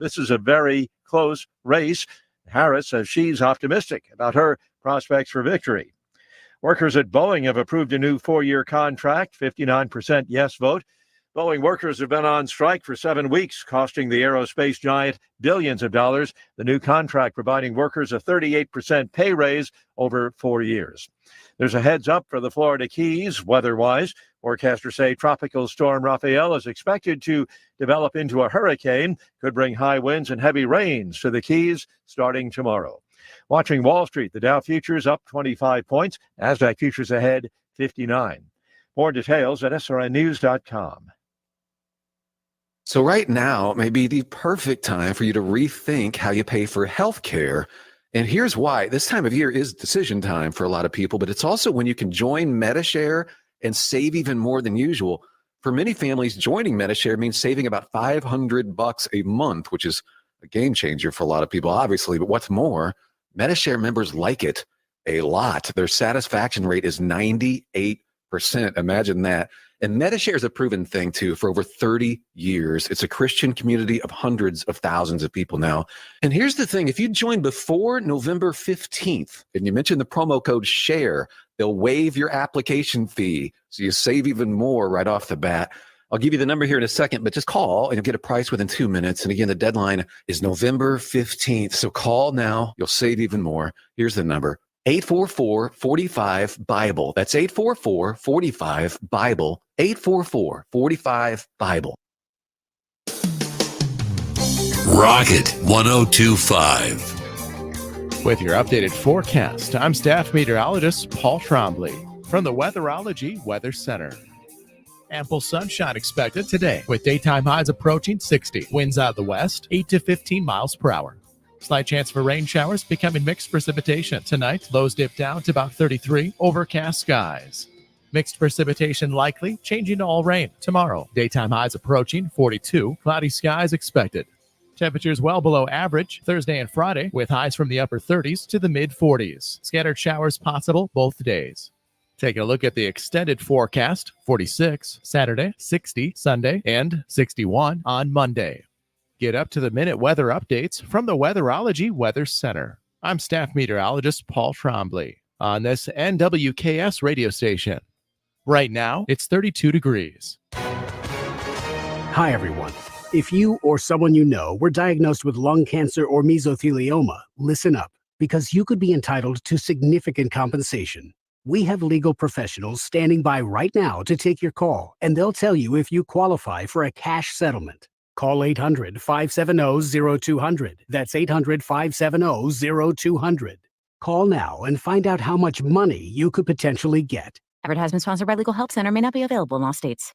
this is a very close race. Harris says she's optimistic about her prospects for victory. Workers at Boeing have approved a new 4-year contract, 59% yes vote. Boeing workers have been on strike for 7 weeks, costing the aerospace giant billions of dollars. The new contract providing workers a 38% pay raise over 4 years. There's a heads up for the Florida Keys weather-wise. Forecasters say Tropical Storm Rafael is expected to develop into a hurricane, could bring high winds and heavy rains to the Keys starting tomorrow. Watching Wall Street, the Dow futures up 25 points, Nasdaq futures ahead 59. More details at srnnews.com. So right now may be the perfect time for you to rethink how you pay for health care. And here's why. This time of year is decision time for a lot of people, but it's also when you can join MediShare and save even more than usual. For many families, joining MediShare means saving about $500 a month, which is a game changer for a lot of people, obviously. But what's more, MediShare members like it a lot. Their satisfaction rate is 98%. Imagine that. And MediShare is a proven thing, too, for over 30 years. It's a Christian community of hundreds of thousands of people now. And here's the thing. If you join before November 15th and you mention the promo code SHARE, they'll waive your application fee. So you save even more right off the bat. I'll give you the number here in a second, but just call and you'll get a price within 2 minutes. And again, the deadline is November 15th. So call now. You'll save even more. Here's the number. 844-45-BIBLE. That's 844-45-BIBLE. 844-45-BIBLE. Rocket 1025. With your updated forecast, I'm staff meteorologist Paul Trombley from the Weatherology Weather Center. Ample sunshine expected today with daytime highs approaching 60. Winds out of the west, 8 to 15 miles per hour. Slight chance for rain showers becoming mixed precipitation. Tonight, lows dip down to about 33, overcast skies. Mixed precipitation likely, changing to all rain. Tomorrow, daytime highs approaching 42, cloudy skies expected. Temperatures well below average Thursday and Friday, with highs from the upper 30s to the mid-40s. Scattered showers possible both days. Taking a look at the extended forecast, 46 Saturday, 60 Sunday, and 61 on Monday. Get up-to-the-minute weather updates from the Weatherology Weather Center. I'm staff meteorologist Paul Trombley on this NWKS radio station. Right now, it's 32 degrees. Hi, everyone. If you or someone you know were diagnosed with lung cancer or mesothelioma, listen up, because you could be entitled to significant compensation. We have legal professionals standing by right now to take your call, and they'll tell you if you qualify for a cash settlement. Call 800-570-0200. That's 800-570-0200. Call now and find out how much money you could potentially get. Advertisement sponsored by Legal Help Center. May not be available in all states.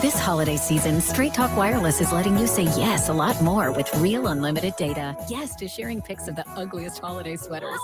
This holiday season, Straight Talk Wireless is letting you say yes a lot more with real unlimited data. Yes to sharing pics of the ugliest holiday sweaters.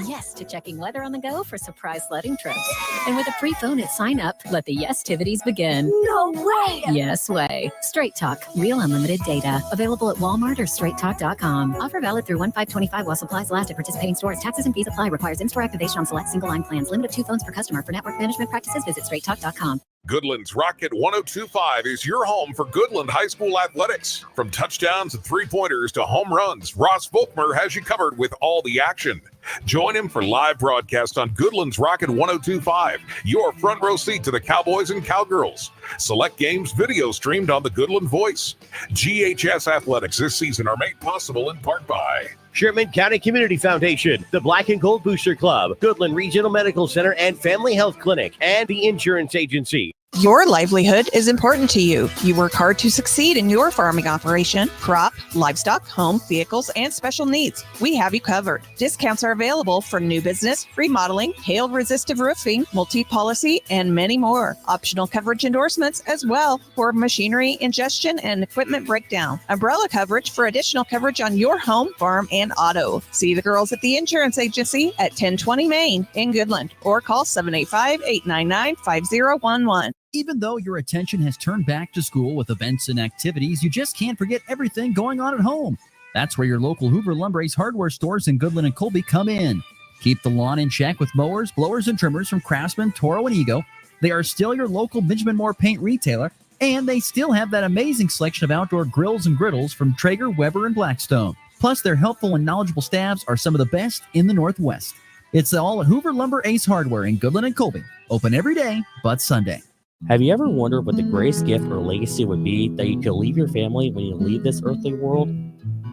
Yes to checking weather on the go for surprise sledding trips. And with a free phone at sign up, let the yes-tivities begin. No way! Yes way. Straight Talk, real unlimited data. Available at Walmart or straighttalk.com. Offer valid through 1/5/25 while supplies last at participating stores. Taxes and fees apply. Requires in-store activation on select single line plans. Limit of 2 phones per customer. For network management practices, visit straighttalk.com. Goodland's Rocket 1025 is your home for Goodland High School athletics. From touchdowns and three-pointers to home runs, Ross Volkmer has you covered with all the action. Join him for live broadcast on Goodland's Rocket 1025, your front row seat to the Cowboys and Cowgirls. Select games video streamed on the Goodland Voice. GHS athletics this season are made possible in part by Sherman County Community Foundation, the Black and Gold Booster Club, Goodland Regional Medical Center and Family Health Clinic, and the Insurance Agency. Your livelihood is important to you. You work hard to succeed in your farming operation, crop, livestock, home, vehicles, and special needs. We have you covered. Discounts are available for new business, remodeling, hail-resistive roofing, multi-policy, and many more. Optional coverage endorsements as well for machinery ingestion and equipment breakdown. Umbrella coverage for additional coverage on your home, farm, and auto. See the girls at the Insurance Agency at 1020 Main in Goodland or call 785-899-5011. Even though your attention has turned back to school with events and activities, you just can't forget everything going on at home. That's where your local Hoover Lumber hardware stores in Goodland and Colby come in. Keep the lawn in check with mowers, blowers, and trimmers from Craftsman, Toro, and Ego. They are still your local Benjamin Moore paint retailer, And they still have that amazing selection of outdoor grills and griddles from Traeger, Weber, and Blackstone. Plus, their helpful and knowledgeable staffs are some of the best in the Northwest. It's all at Hoover Lumber Ace Hardware in Goodland and Colby. Open every day but Sunday. Have you ever wondered what the greatest gift or legacy would be that you could leave your family when you leave this earthly world?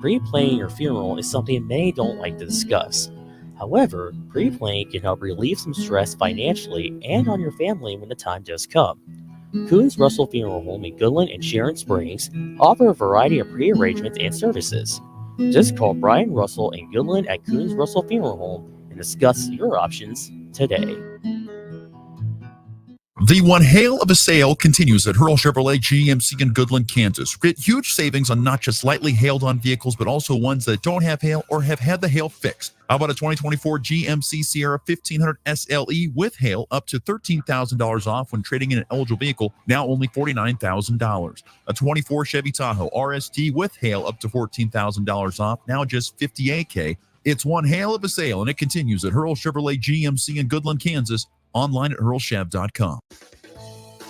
Pre-planning your funeral is something many don't like to discuss. However, pre-planning can help relieve some stress financially and on your family when the time does come. Coons Russell Funeral Home in Goodland and Sharon Springs offer a variety of pre-arrangements and services. Just call Brian Russell and Goodland at Coons Russell Funeral Home and discuss your options today. The one hail of a sale continues at Hurl Chevrolet GMC in Goodland, Kansas. Get huge savings on not just lightly hailed on vehicles, but also ones that don't have hail or have had the hail fixed. How about a 2024 GMC Sierra 1500 SLE with hail up to $13,000 off when trading in an eligible vehicle, now only $49,000. A 24 Chevy Tahoe RST with hail up to $14,000 off, now just $58,000. It's one hail of a sale, and it continues at Hurl Chevrolet GMC in Goodland, Kansas. Online at hurlchev.com.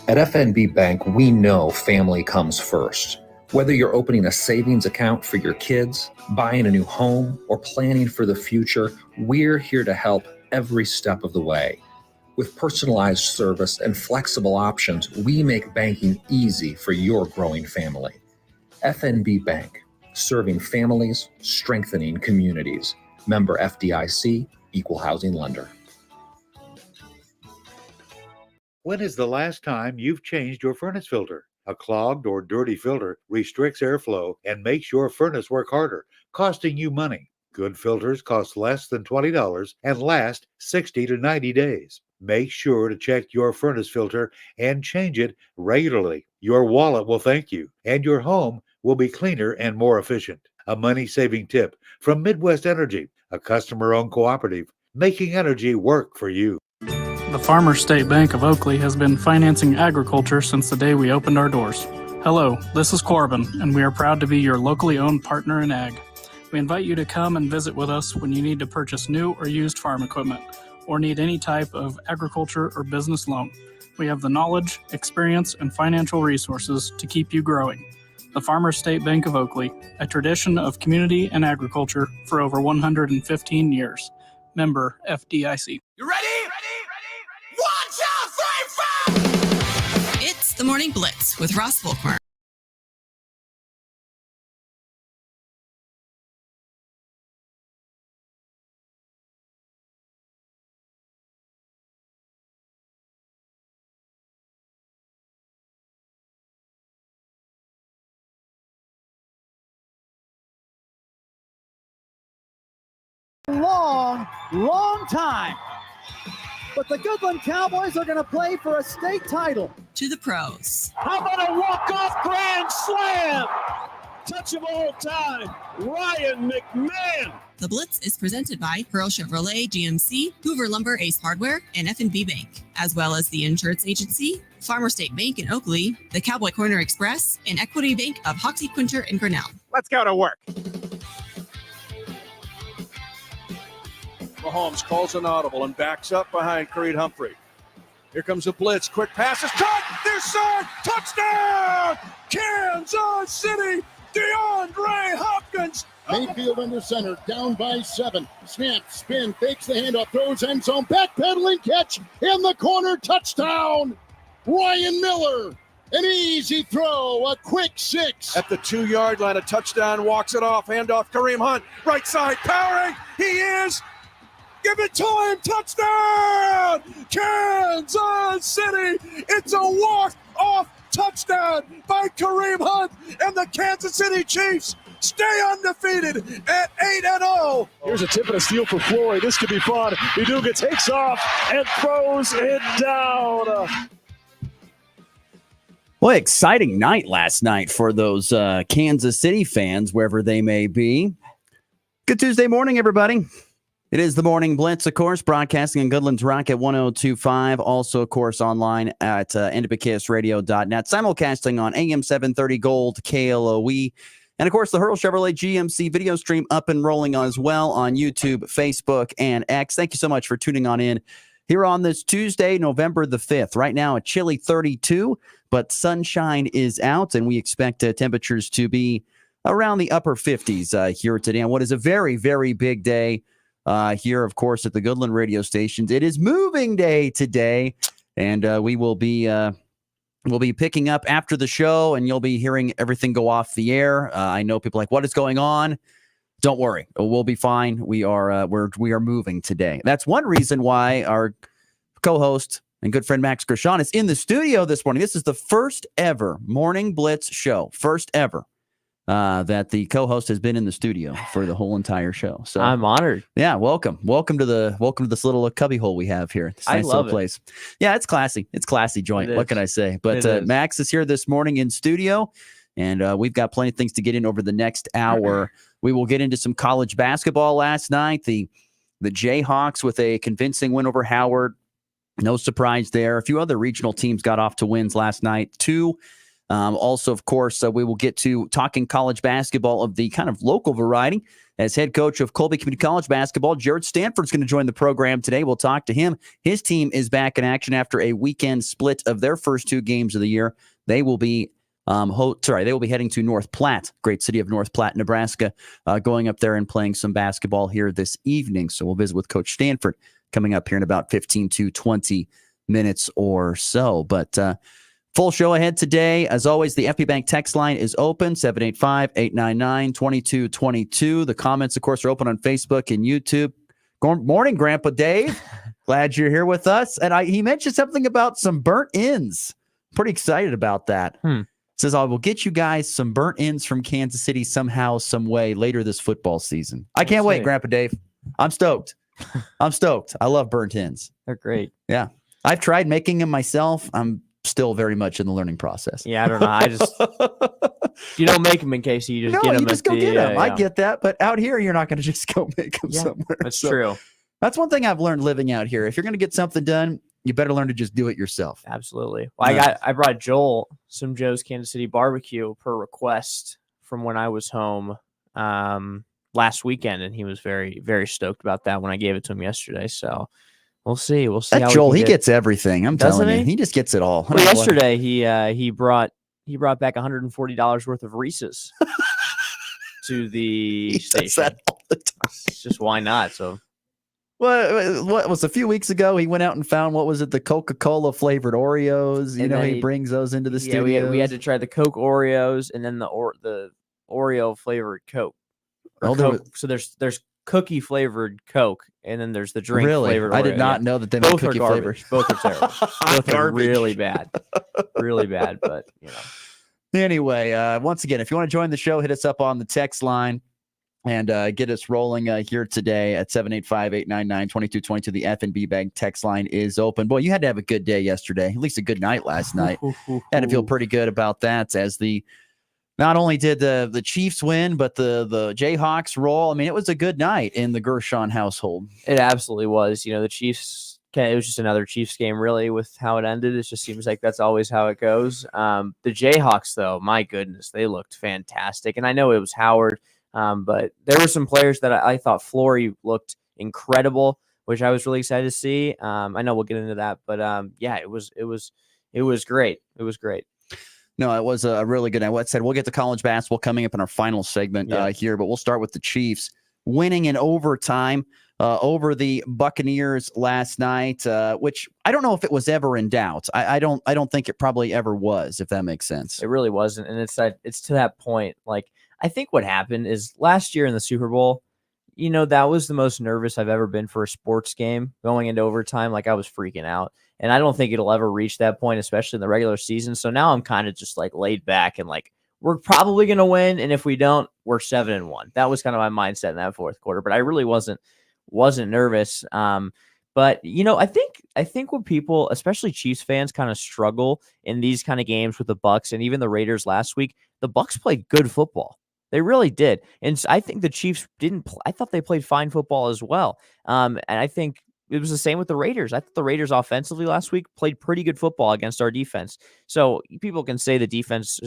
At FNB Bank, we know family comes first. Whether you're opening a savings account for your kids, buying a new home, or planning for the future, we're here to help every step of the way. With personalized service and flexible options, we make banking easy for your growing family. FNB Bank, serving families, strengthening communities. Member FDIC, Equal Housing Lender. When is the last time you've changed your furnace filter? A clogged or dirty filter restricts airflow and makes your furnace work harder, costing you money. Good filters cost less than $20 and last 60 to 90 days. Make sure to check your furnace filter and change it regularly. Your wallet will thank you, and your home will be cleaner and more efficient. A money-saving tip from Midwest Energy, a customer-owned cooperative, making energy work for you. The Farmers State Bank of Oakley has been financing agriculture since the day we opened our doors. Hello, this is Corbin, and we are proud to be your locally owned partner in ag. We invite you to come and visit with us when you need to purchase new or used farm equipment, or need any type of agriculture or business loan. We have the knowledge, experience, and financial resources to keep you growing. The Farmers State Bank of Oakley, a tradition of community and agriculture for over 115 years. Member FDIC. You ready? 1, 2, 3, 4! It's the Morning Blitz with Ross Volkmer. Long time. But the Goodland Cowboys are going to play for a state title. To the pros. How about a walk-off grand slam? Touch of all time, Ryan McMahon. The Blitz is presented by Pearl Chevrolet GMC, Hoover Lumber Ace Hardware, and F&B Bank, as well as the Insurance Agency, Farmer State Bank in Oakley, the Cowboy Corner Express, and Equity Bank of Hoxie, Quinter, and Grinnell. Let's go to work. Mahomes calls an audible and backs up behind Creed Humphrey. Here comes a blitz. Quick pass is caught. They're served. Touchdown! Kansas City. DeAndre Hopkins. Mayfield under center. Down by 7. Snap, spin, fakes the handoff. Throws end zone. Backpedaling catch in the corner. Touchdown. Ryan Miller. An easy throw. A quick 6. At the 2-yard line, a touchdown. Walks it off. Handoff. Kareem Hunt. Right side. Powering. He is. Give it to him. Touchdown! Kansas City. It's a walk-off touchdown by Kareem Hunt, and the Kansas City Chiefs stay undefeated at 8-0. Here's a tip and a steal for Floyd. This could be fun. Uduga takes off and throws it down. Well, exciting night last night for those Kansas City fans, wherever they may be. Good Tuesday morning, everybody. It is the Morning Blitz, of course, broadcasting on Goodland's Rocket 102.5. Also, of course, online at ndpksradio.net. Simulcasting on AM 730 Gold, KLOE. And, of course, the Hurl Chevrolet GMC video stream up and rolling as well on YouTube, Facebook, and X. Thank you so much for tuning on in here on this Tuesday, November the 5th. Right now, a chilly 32. but sunshine is out, and we expect temperatures to be around the upper 50s here today on what is a very, very big day here, of course, at the Goodland radio stations. It is moving day today, and we will be we'll be picking up after the show, and you'll be hearing everything go off the air. I know people are like, what is going on? Don't worry, we'll be fine. We are moving today. That's one reason why our co-host and good friend Max Gershon is in the studio this morning. This is the first ever Morning Blitz show, first ever that the co-host has been in the studio for the whole entire show. So I'm honored. Yeah, welcome to this little cubbyhole we have here. This nice little place. Yeah, it's classy. It's classy joint. What can I say? But Max is here this morning in studio, and we've got plenty of things to get in over the next hour. We will get into some college basketball last night. The Jayhawks with a convincing win over Howard. No surprise there. A few other regional teams got off to wins last night too. Also, of course, we will get to talking college basketball of the kind of local variety. As head coach of Colby Community College basketball, Jared Stanford's going to join the program today. We'll talk to him. His team is back in action after a weekend split of their first 2 games of the year. They will be they will be heading to North Platte, great city of North Platte, Nebraska, going up there and playing some basketball here this evening. So we'll visit with Coach Stanford coming up here in about 15 to 20 minutes or so. But full show ahead today. As always, the FP Bank text line is open, 785-899-2222. The comments, of course, are open on Facebook and YouTube. Good morning, Grandpa Dave. Glad you're here with us. And he mentioned something about some burnt ends. Pretty excited about that. Says, I will get you guys some burnt ends from Kansas City somehow, some way later this football season. I can't wait, Grandpa Dave. I'm stoked. I'm stoked. I love burnt ends. They're great. Yeah. I've tried making them myself. I'm still very much in the learning process. Yeah, I don't know. I just you don't make them in case you just get them. You just go get them. I get that, but out here you're not going to just go make them somewhere. That's true. That's one thing I've learned living out here. If you're going to get something done, you better learn to just do it yourself. Absolutely. Well, I brought Joel some Joe's Kansas City barbecue per request from when I was home last weekend, and he was very, very stoked about that when I gave it to him yesterday. So we'll see. We'll see. That Joel, he gets everything. I'm telling you, he just gets it all. Well, yesterday he brought back $140 worth of Reese's to the station. That all the time. It's just why not? So. What was a few weeks ago? He went out and found the Coca-Cola flavored Oreos. He brings those into the studio. We had to try the Coke Oreos and then the Oreo flavored Coke. So there's cookie flavored Coke and then there's the drink flavored Oreo. I did not know that they made cookie flavor. Both are terrible. Both are really bad. Really bad, but Anyway, once again, if you want to join the show, hit us up on the text line. And get us rolling here today at 785-899-2222. The FNB Bank text line is open. Boy, you had to have a good day yesterday. At least a good night last night. Had to feel pretty good about that as not only did the Chiefs win, but the Jayhawks roll. I mean, it was a good night in the Gershon household. It absolutely was. The Chiefs, it was just another Chiefs game, really, with how it ended. It just seems like that's always how it goes. The Jayhawks, though, my goodness, they looked fantastic. And I know it was Howard. But there were some players that I thought Flory looked incredible, which I was really excited to see. I know we'll get into that, but it was great. It was great. No, it was a really good night. What said, we'll get to college basketball coming up in our final segment here, but we'll start with the Chiefs winning in overtime over the Buccaneers last night, which I don't know if it was ever in doubt. I don't think it probably ever was, if that makes sense. It really wasn't, and it's to that point, like. I think what happened is last year in the Super Bowl, that was the most nervous I've ever been for a sports game going into overtime. Like I was freaking out, and I don't think it'll ever reach that point, especially in the regular season. So now I'm kind of just like laid back and like, we're probably going to win. And if we don't, we're 7-1. That was kind of my mindset in that fourth quarter, but I really wasn't nervous. But I think when people, especially Chiefs fans, kind of struggle in these kind of games with the Bucs and even the Raiders last week, the Bucs played good football. They really did. And I think the Chiefs didn't I thought they played fine football as well. And I think it was the same with the Raiders. I thought the Raiders offensively last week played pretty good football against our defense. So people can say the defense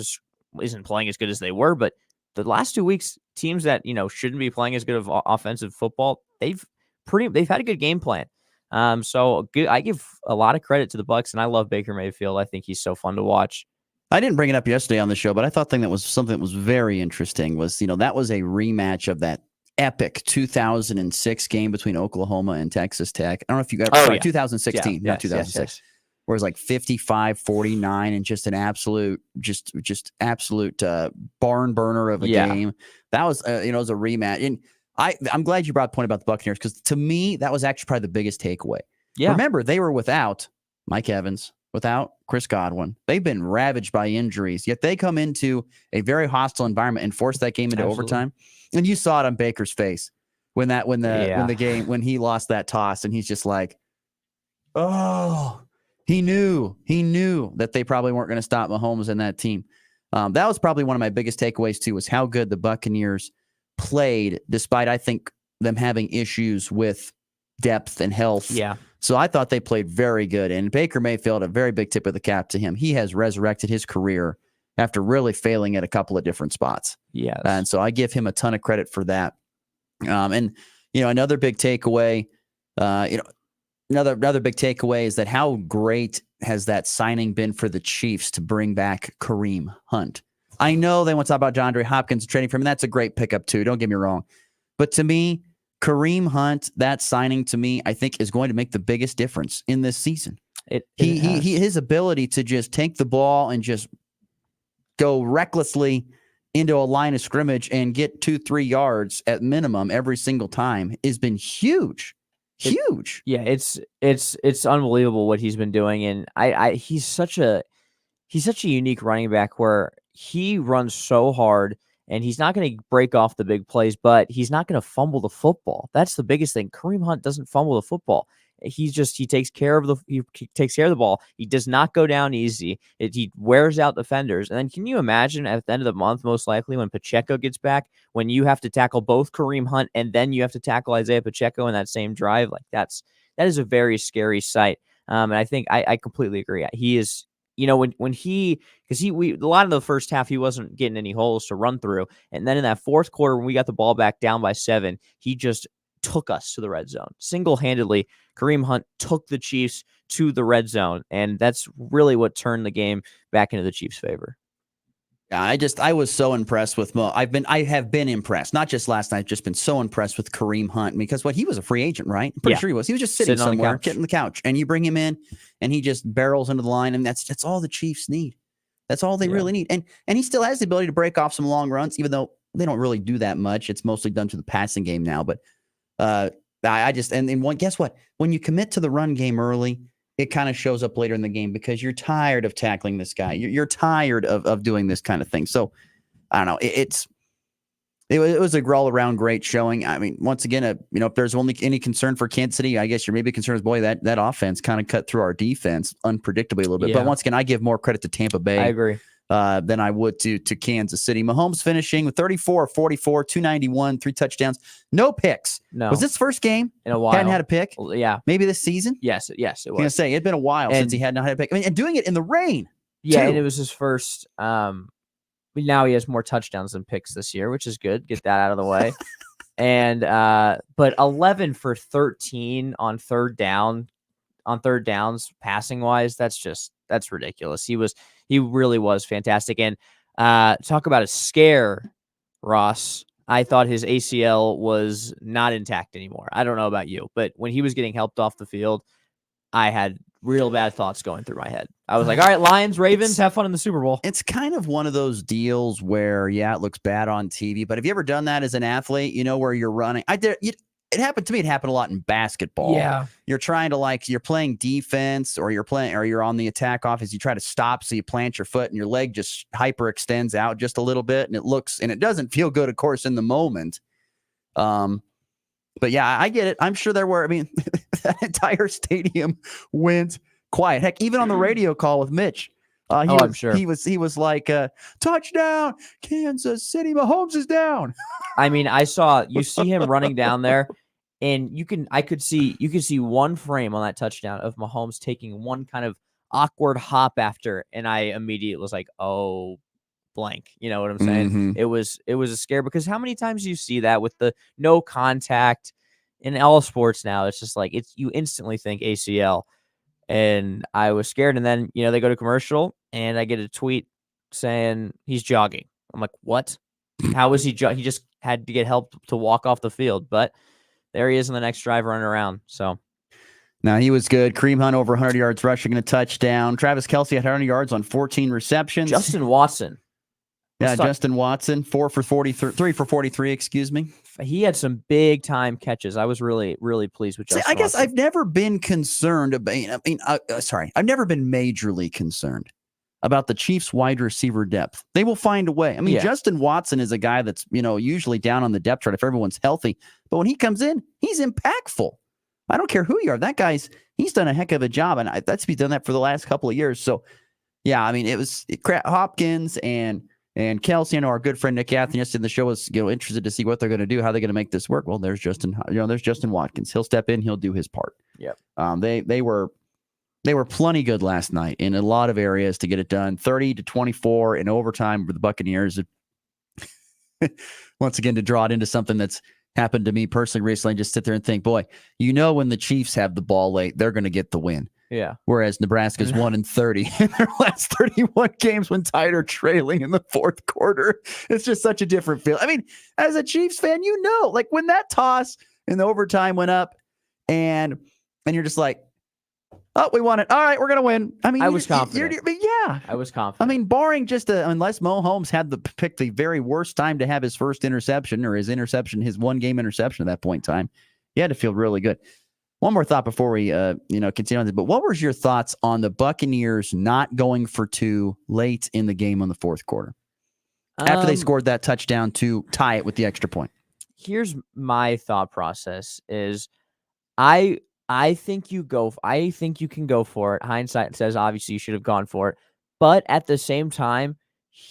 isn't playing as good as they were, but the last 2 weeks, teams that, shouldn't be playing as good of offensive football, they've had a good game plan. So good. I give a lot of credit to the Bucs, and I love Baker Mayfield. I think he's so fun to watch. I didn't bring it up yesterday on the show, but I thought something that was very interesting was, that was a rematch of that epic 2006 game between Oklahoma and Texas Tech. I don't know if you got 2016, not 2006. Where it was like 55-49 and just an absolute, just absolute barn burner of a game. That was, it was a rematch. And I'm glad you brought the point about the Buccaneers, because to me, that was actually probably the biggest takeaway. Yeah. Remember, they were without Mike Evans, without Chris Godwin. They've been ravaged by injuries, yet they come into a very hostile environment and force that game into overtime. And you saw it on Baker's face when he lost that toss, and he's just like, oh, he knew that they probably weren't going to stop Mahomes and that team. That was probably one of my biggest takeaways too, was how good the Buccaneers played, despite, I think, them having issues with depth and health. Yeah. So I thought they played very good. And Baker Mayfield, a very big tip of the cap to him. He has resurrected his career after really failing at a couple of different spots. Yes. And so I give him a ton of credit for that. Another big takeaway, another big takeaway is that how great has that signing been for the Chiefs to bring back Kareem Hunt. I know they want to talk about DeAndre Hopkins trading for him, and that's a great pickup too. Don't get me wrong. But to me, Kareem Hunt, that signing to me, I think is going to make the biggest difference in this season. His ability to just take the ball and just go recklessly into a line of scrimmage and get 2-3 yards at minimum every single time has been huge. Huge. It's unbelievable what he's been doing. And he's such a unique running back where he runs so hard, and he's not going to break off the big plays, but he's not going to fumble the football. That's the biggest thing. Kareem Hunt doesn't fumble the football. He takes care of the ball. He does not go down easy. He wears out defenders. And then can you imagine at the end of the month, most likely when Pacheco gets back, when you have to tackle both Kareem Hunt and then you have to tackle Isaiah Pacheco in that same drive? Like that is a very scary sight. And I think I completely agree. He is, a lot of the first half, he wasn't getting any holes to run through. And then in that fourth quarter, when we got the ball back down by 7, he just took us to the red zone. Single-handedly, Kareem Hunt took the Chiefs to the red zone, and that's really what turned the game back into the Chiefs' favor. Yeah, I was so impressed with Mo. I have been impressed, not just last night, just been so impressed with Kareem Hunt, because he was a free agent, right? I'm pretty sure he was. He was just sitting somewhere, getting the couch, and you bring him in, and he just barrels into the line, and that's all the Chiefs need. That's all they really need. And he still has the ability to break off some long runs, even though they don't really do that much. It's mostly done through the passing game now. But guess what? When you commit to the run game early, it kind of shows up later in the game because you're tired of tackling this guy. You're tired of doing this kind of thing. So I don't know. It was a all around great showing. I mean, once again, if there's only any concern for Kansas City, I guess you're maybe concerned boy, that offense kind of cut through our defense unpredictably a little bit. But once again, I give more credit to Tampa Bay. I agree. Than I would to Kansas City. Mahomes finishing with 34, 44, 291, 3 touchdowns, no picks. No. Was this first game in a while? Hadn't had a pick? Yeah. Maybe this season? Yes, it was. I was going to say, it'd been a while since he had not had a pick. I mean, and doing it in the rain. Yeah, too. and it was his first. Now he has more touchdowns than picks this year, which is good. Get that out of the way. And but 11 for 13 on third downs passing wise, that's ridiculous. He really was fantastic. And talk about a scare, Ross. I thought his ACL was not intact anymore. I don't know about you, but when he was getting helped off the field, I had real bad thoughts going through my head. I was like, all right, Lions, Ravens, have fun in the Super Bowl. It's kind of one of those deals where, it looks bad on TV, but have you ever done that as an athlete, where you're running? It happened to me. It happened a lot in basketball. Yeah. You're trying to you're playing defense or you're on the attack offense. You try to stop. So you plant your foot and your leg just hyperextends out just a little bit. And it doesn't feel good, of course, in the moment. But yeah, I get it. I'm sure that entire stadium went quiet. Heck, even on the radio call with Mitch, I'm sure he was like, touchdown, Kansas City, Mahomes is down. I mean, you see him running down there, and you could see one frame on that touchdown of Mahomes taking one kind of awkward hop after, and I immediately was like, oh, blank. You know what I'm saying? Mm-hmm. It was a scare because how many times do you see that with the no contact, in all sports now, it's just like you instantly think ACL. And I was scared. And then, they go to commercial and I get a tweet saying he's jogging. I'm like, what? How was he? He just had to get help to walk off the field. But there he is in the next drive running around. So now he was good. Kareem Hunt over 100 yards rushing and a touchdown. Travis Kelce had 100 yards on 14 receptions. Justin Watson. Justin Watson, 3 for 43, excuse me. He had some big time catches. I was really, really pleased with Justin I guess Watson. I've never been concerned about, I've never been majorly concerned about the Chiefs wide receiver depth. They will find a way. Justin Watson is a guy that's, usually down on the depth chart if everyone's healthy. But when he comes in, he's impactful. I don't care who you are. He's done a heck of a job. And he's done that for the last couple of years. So, yeah, it was Hopkins and Kelce. Our good friend Nick Athen yesterday in the show was interested to see what they're going to do, how they're going to make this work. Well, there's Justin Watkins. He'll step in, he'll do his part. Yep. They were plenty good last night in a lot of areas to get it done. 30-24 in overtime for the Buccaneers. Once again, to draw it into something that's happened to me personally recently, just sit there and think, boy, when the Chiefs have the ball late, they're going to get the win. Yeah. Whereas Nebraska's 1-30 in their last 31 games when tied or trailing in the fourth quarter. It's just such a different feel. As a Chiefs fan, when that toss in the overtime went up and you're just like, oh, we won it. All right, we're going to win. I was confident. I was confident. Barring unless Mahomes had pick the very worst time to have his first interception or his one-game interception at that point in time, you had to feel really good. One more thought before we, continue on this. But what was your thoughts on the Buccaneers not going for two late in the game on the fourth quarter after they scored that touchdown to tie it with the extra point? Here's my thought process: is I think you can go for it. Hindsight says obviously you should have gone for it, but at the same time,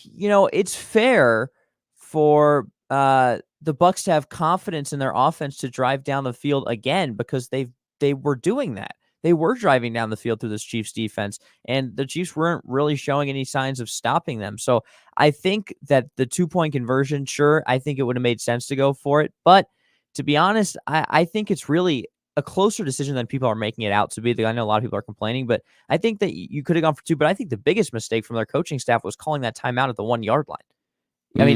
it's fair for the Bucs to have confidence in their offense to drive down the field again, because they were doing that. They were driving down the field through this Chiefs defense, and the Chiefs weren't really showing any signs of stopping them. So I think that the 2-point conversion, sure, I think it would have made sense to go for it. But to be honest, I think it's really a closer decision than people are making it out to be. I know a lot of people are complaining, but I think that you could have gone for two. But I think the biggest mistake from their coaching staff was calling that timeout at the 1-yard line.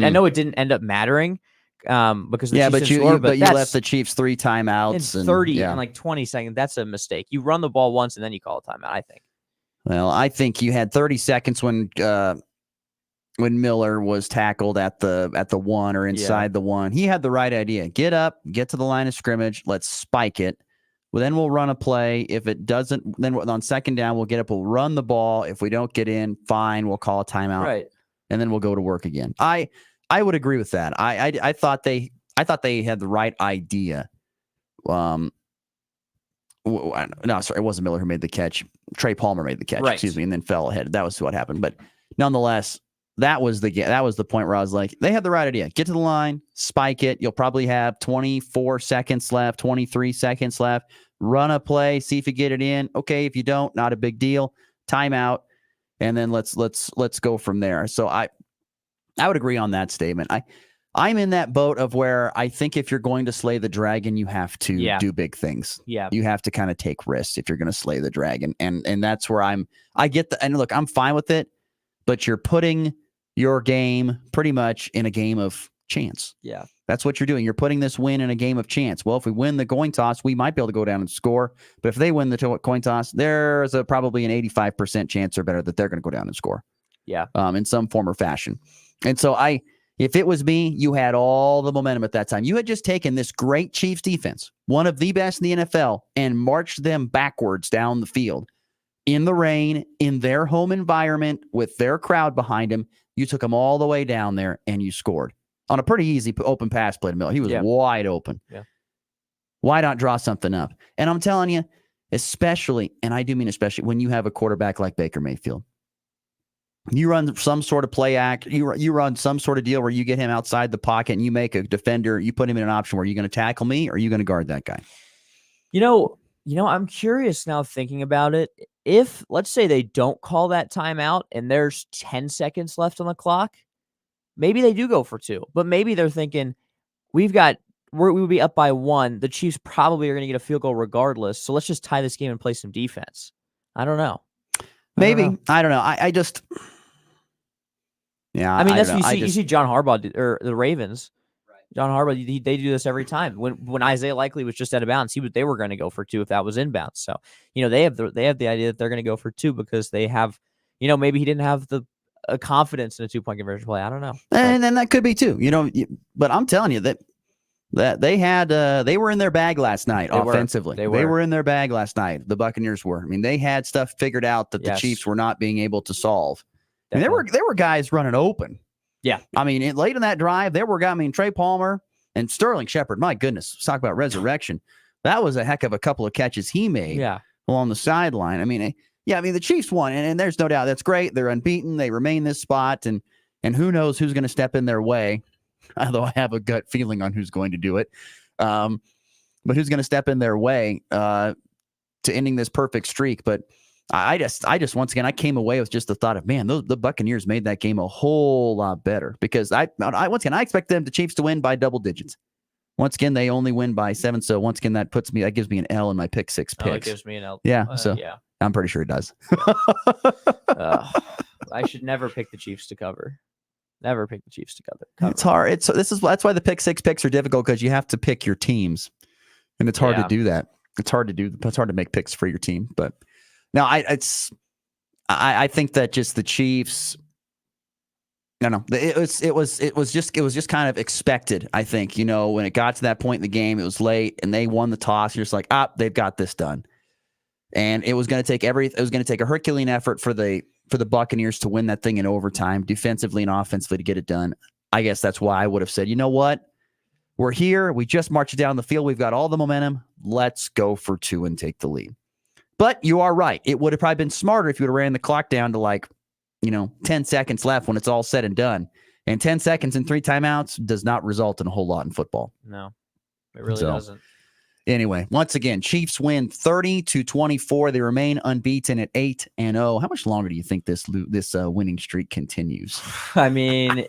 I know it didn't end up mattering, because the Chiefs you left the Chiefs 3 timeouts in 30 and 20 seconds. That's a mistake. You run the ball once and then you call a timeout, I think. Well, I think you had 30 seconds when Miller was tackled at the 1 or inside the 1. He had the right idea. Get up, get to the line of scrimmage, let's spike it. Well, then we'll run a play. If it doesn't, then on second down, we'll get up, we'll run the ball. If we don't get in, fine, we'll call a timeout. Right. And then we'll go to work again. I would agree with that. I thought they had the right idea. No, sorry, it wasn't Miller who made the catch. Trey Palmer made the catch, excuse me, and then fell ahead. That was what happened. But nonetheless, that was the point where I was like, they had the right idea. Get to the line, spike it. You'll probably have 24 seconds left, 23 seconds left. Run a play, see if you get it in. Okay, if you don't, not a big deal. Timeout, and then let's go from there. So I would agree on that statement. I'm in that boat of where I think if you're going to slay the dragon, you have to do big things. Yeah. You have to kind of take risks if you're going to slay the dragon. And that's where I get and look, I'm fine with it, but you're putting your game pretty much in a game of chance. Yeah. That's what you're doing. You're putting this win in a game of chance. Well, if we win the coin toss, we might be able to go down and score. But if they win the coin toss, there's probably an 85% chance or better that they're going to go down and score. Yeah. In some form or fashion. And so if it was me, you had all the momentum at that time. You had just taken this great Chiefs defense, one of the best in the NFL, and marched them backwards down the field in the rain, in their home environment, with their crowd behind them. You took them all the way down there and you scored on a pretty easy open pass play to Miller. He was wide open. Yeah. Why not draw something up? And I'm telling you, especially, and I do mean especially, when you have a quarterback like Baker Mayfield. You run some sort of play act. You run some sort of deal where you get him outside the pocket and you make a defender. You put him in an option where you're going to tackle me or are you going to guard that guy? I'm curious now thinking about it. If, let's say, they don't call that timeout and there's 10 seconds left on the clock, maybe they do go for two. But maybe they're thinking, we've got we would be up by 1. The Chiefs probably are going to get a field goal regardless. So let's just tie this game and play some defense. I don't know. Maybe. I don't know. I just. Yeah. I mean, I that's don't know. you see John Harbaugh or the Ravens. John Harbaugh, they do this every time. When Isaiah Likely was just out of bounds, they were going to go for 2 if that was inbounds. So, they have the idea that they're going to go for 2 because they have, maybe he didn't have the confidence in a 2-point conversion play. I don't know. And then that could be too, but I'm telling you that they had they were in their bag last night offensively. They were in their bag last night. The Buccaneers were. I mean, they had stuff figured out that the Chiefs were not being able to solve. And there were guys running open. Yeah. I mean, late in that drive, there were guys. I mean, Trey Palmer and Sterling Shepard. My goodness, let's talk about resurrection. That was a heck of a couple of catches he made along the sideline. I mean, the Chiefs won, and there's no doubt that's great. They're unbeaten. They remain this spot, and who knows who's going to step in their way. Although I have a gut feeling on who's going to do it, but who's going to step in their way to ending this perfect streak. But I just once again, I came away with just the thought of, man, the Buccaneers made that game a whole lot better because I expect the Chiefs to win by double digits. Once again, they only win by 7. So once again, that gives me an L in my pick 6 picks. Oh, it gives me an L. Yeah. Yeah. I'm pretty sure it does. I should never pick the Chiefs to cover. Never pick the Chiefs to cover. It's hard. That's why the pick 6 picks are difficult because you have to pick your teams, and it's hard to do that. It's hard to make picks for your team. But no, I think that just the Chiefs. No. It was just kind of expected. I think when it got to that point in the game, it was late, and they won the toss. You're just like, they've got this done, and it was going to take a Herculean effort for the Buccaneers to win that thing in overtime, defensively and offensively, to get it done. I guess that's why I would have said, you know what? We're here. We just marched down the field. We've got all the momentum. Let's go for 2 and take the lead. But you are right. It would have probably been smarter if you would have ran the clock down to 10 seconds left when it's all said and done. And 10 seconds and 3 timeouts does not result in a whole lot in football. No, it really doesn't. Anyway, once again, Chiefs win 30-24. They remain unbeaten at 8-0. How much longer do you think this winning streak continues? I mean,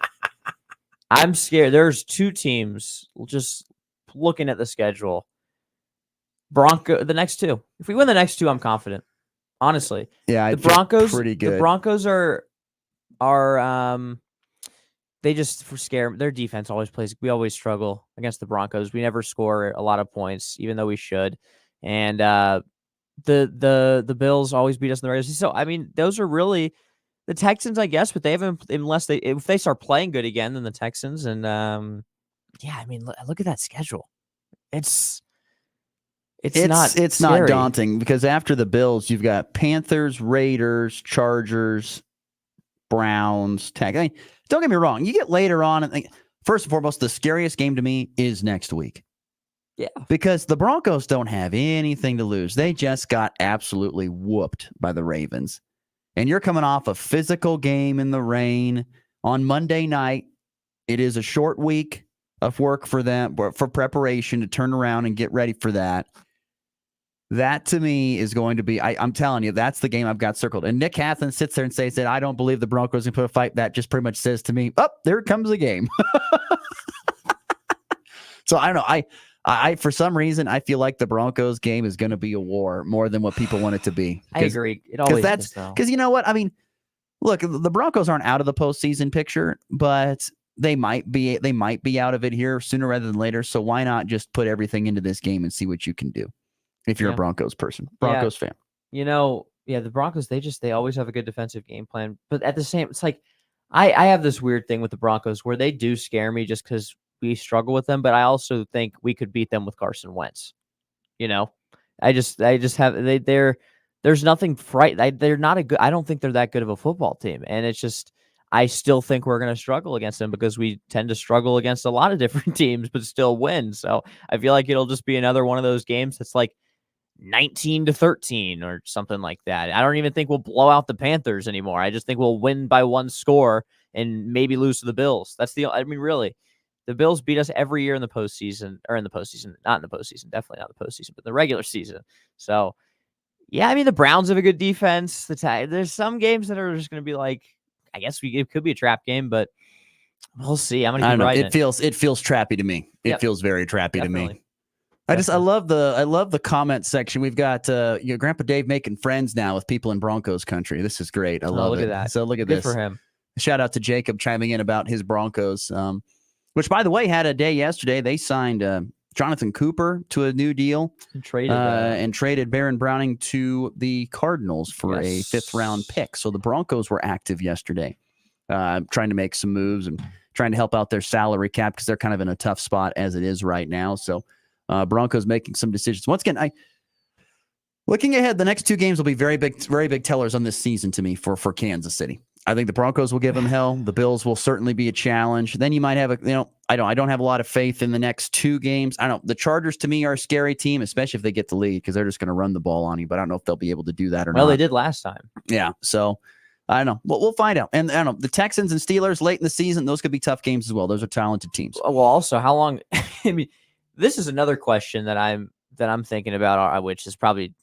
I'm scared. There's 2 teams just looking at the schedule. The next 2. If we win the next 2, I'm confident. Honestly, yeah, the Broncos pretty good. The Broncos are they just scare. Their defense always plays. We always struggle against the Broncos. We never score a lot of points, even though we should. And the Bills always beat us in the regular season. So I mean, those are really the Texans, I guess. But they haven't, if they start playing good again, then the Texans. And I mean, look at that schedule. It's not daunting because after the Bills, you've got Panthers, Raiders, Chargers, Browns, I mean, don't get me wrong. You get later on, and first and foremost, the scariest game to me is next week. Yeah. Because the Broncos don't have anything to lose. They just got absolutely whooped by the Ravens. And you're coming off a physical game in the rain on Monday night. It is a short week of work for them, for preparation to turn around and get ready for that. That to me is going to be, I'm telling you, that's the game I've got circled. And Nick Hathaway sits there and says that I don't believe the Broncos can put a fight. That just pretty much says to me, there comes the game. So I don't know. I for some reason, I feel like the Broncos game is going to be a war more than what people want it to be. I agree. It always is, though. Because you know what? I mean, look, the Broncos aren't out of the postseason picture, but they might be out of it here sooner rather than later. So why not just put everything into this game and see what you can do? If you're a Broncos person, Broncos fan. The Broncos, they always have a good defensive game plan. But at the same, it's like, I have this weird thing with the Broncos where they do scare me just because we struggle with them. But I also think we could beat them with Carson Wentz. I just have, there's nothing they're not I don't think they're that good of a football team. And it's just, I still think we're going to struggle against them because we tend to struggle against a lot of different teams, but still win. So I feel like it'll just be another one of those games that's like 19-13 or something like that. I don't even think we'll blow out the Panthers anymore. I just think we'll win by 1 score and maybe lose to the Bills. Really, the Bills beat us every year in the postseason, not in the postseason, definitely not the postseason, but the regular season. So yeah, I mean, the Browns have a good defense. There's some games that are just going to be like, I guess it could be a trap game, but We'll see. I'm I gonna don't keep know. writing It feels trappy to me. It Yep. feels very trappy to Definitely. me. I love the comment section. We've got Grandpa Dave making friends now with people in Broncos country. This is great. I love look it. at that. So look at Good this. for him. Shout out to Jacob chiming in about his Broncos, which by the way had a day yesterday. They signed Jonathan Cooper to a new deal And traded Baron Browning to the Cardinals for a 5th round pick. So the Broncos were active yesterday, trying to make some moves and trying to help out their salary cap because they're kind of in a tough spot as it is right now. So Broncos making some decisions. Once again, looking ahead, the next 2 games will be very big tellers on this season to me for Kansas City. I think the Broncos will give them hell. The Bills will certainly be a challenge. Then you might have I don't have a lot of faith in the next 2 games. I don't. The Chargers to me are a scary team, especially if they get the lead because they're just going to run the ball on you. But I don't know if they'll be able to do that or not. Well, they did last time. Yeah. So I don't know. We'll find out. And I don't know. The Texans and Steelers late in the season, those could be tough games as well. Those are talented teams. Well, also, how long? I mean, this is another question that I'm thinking about, which is probably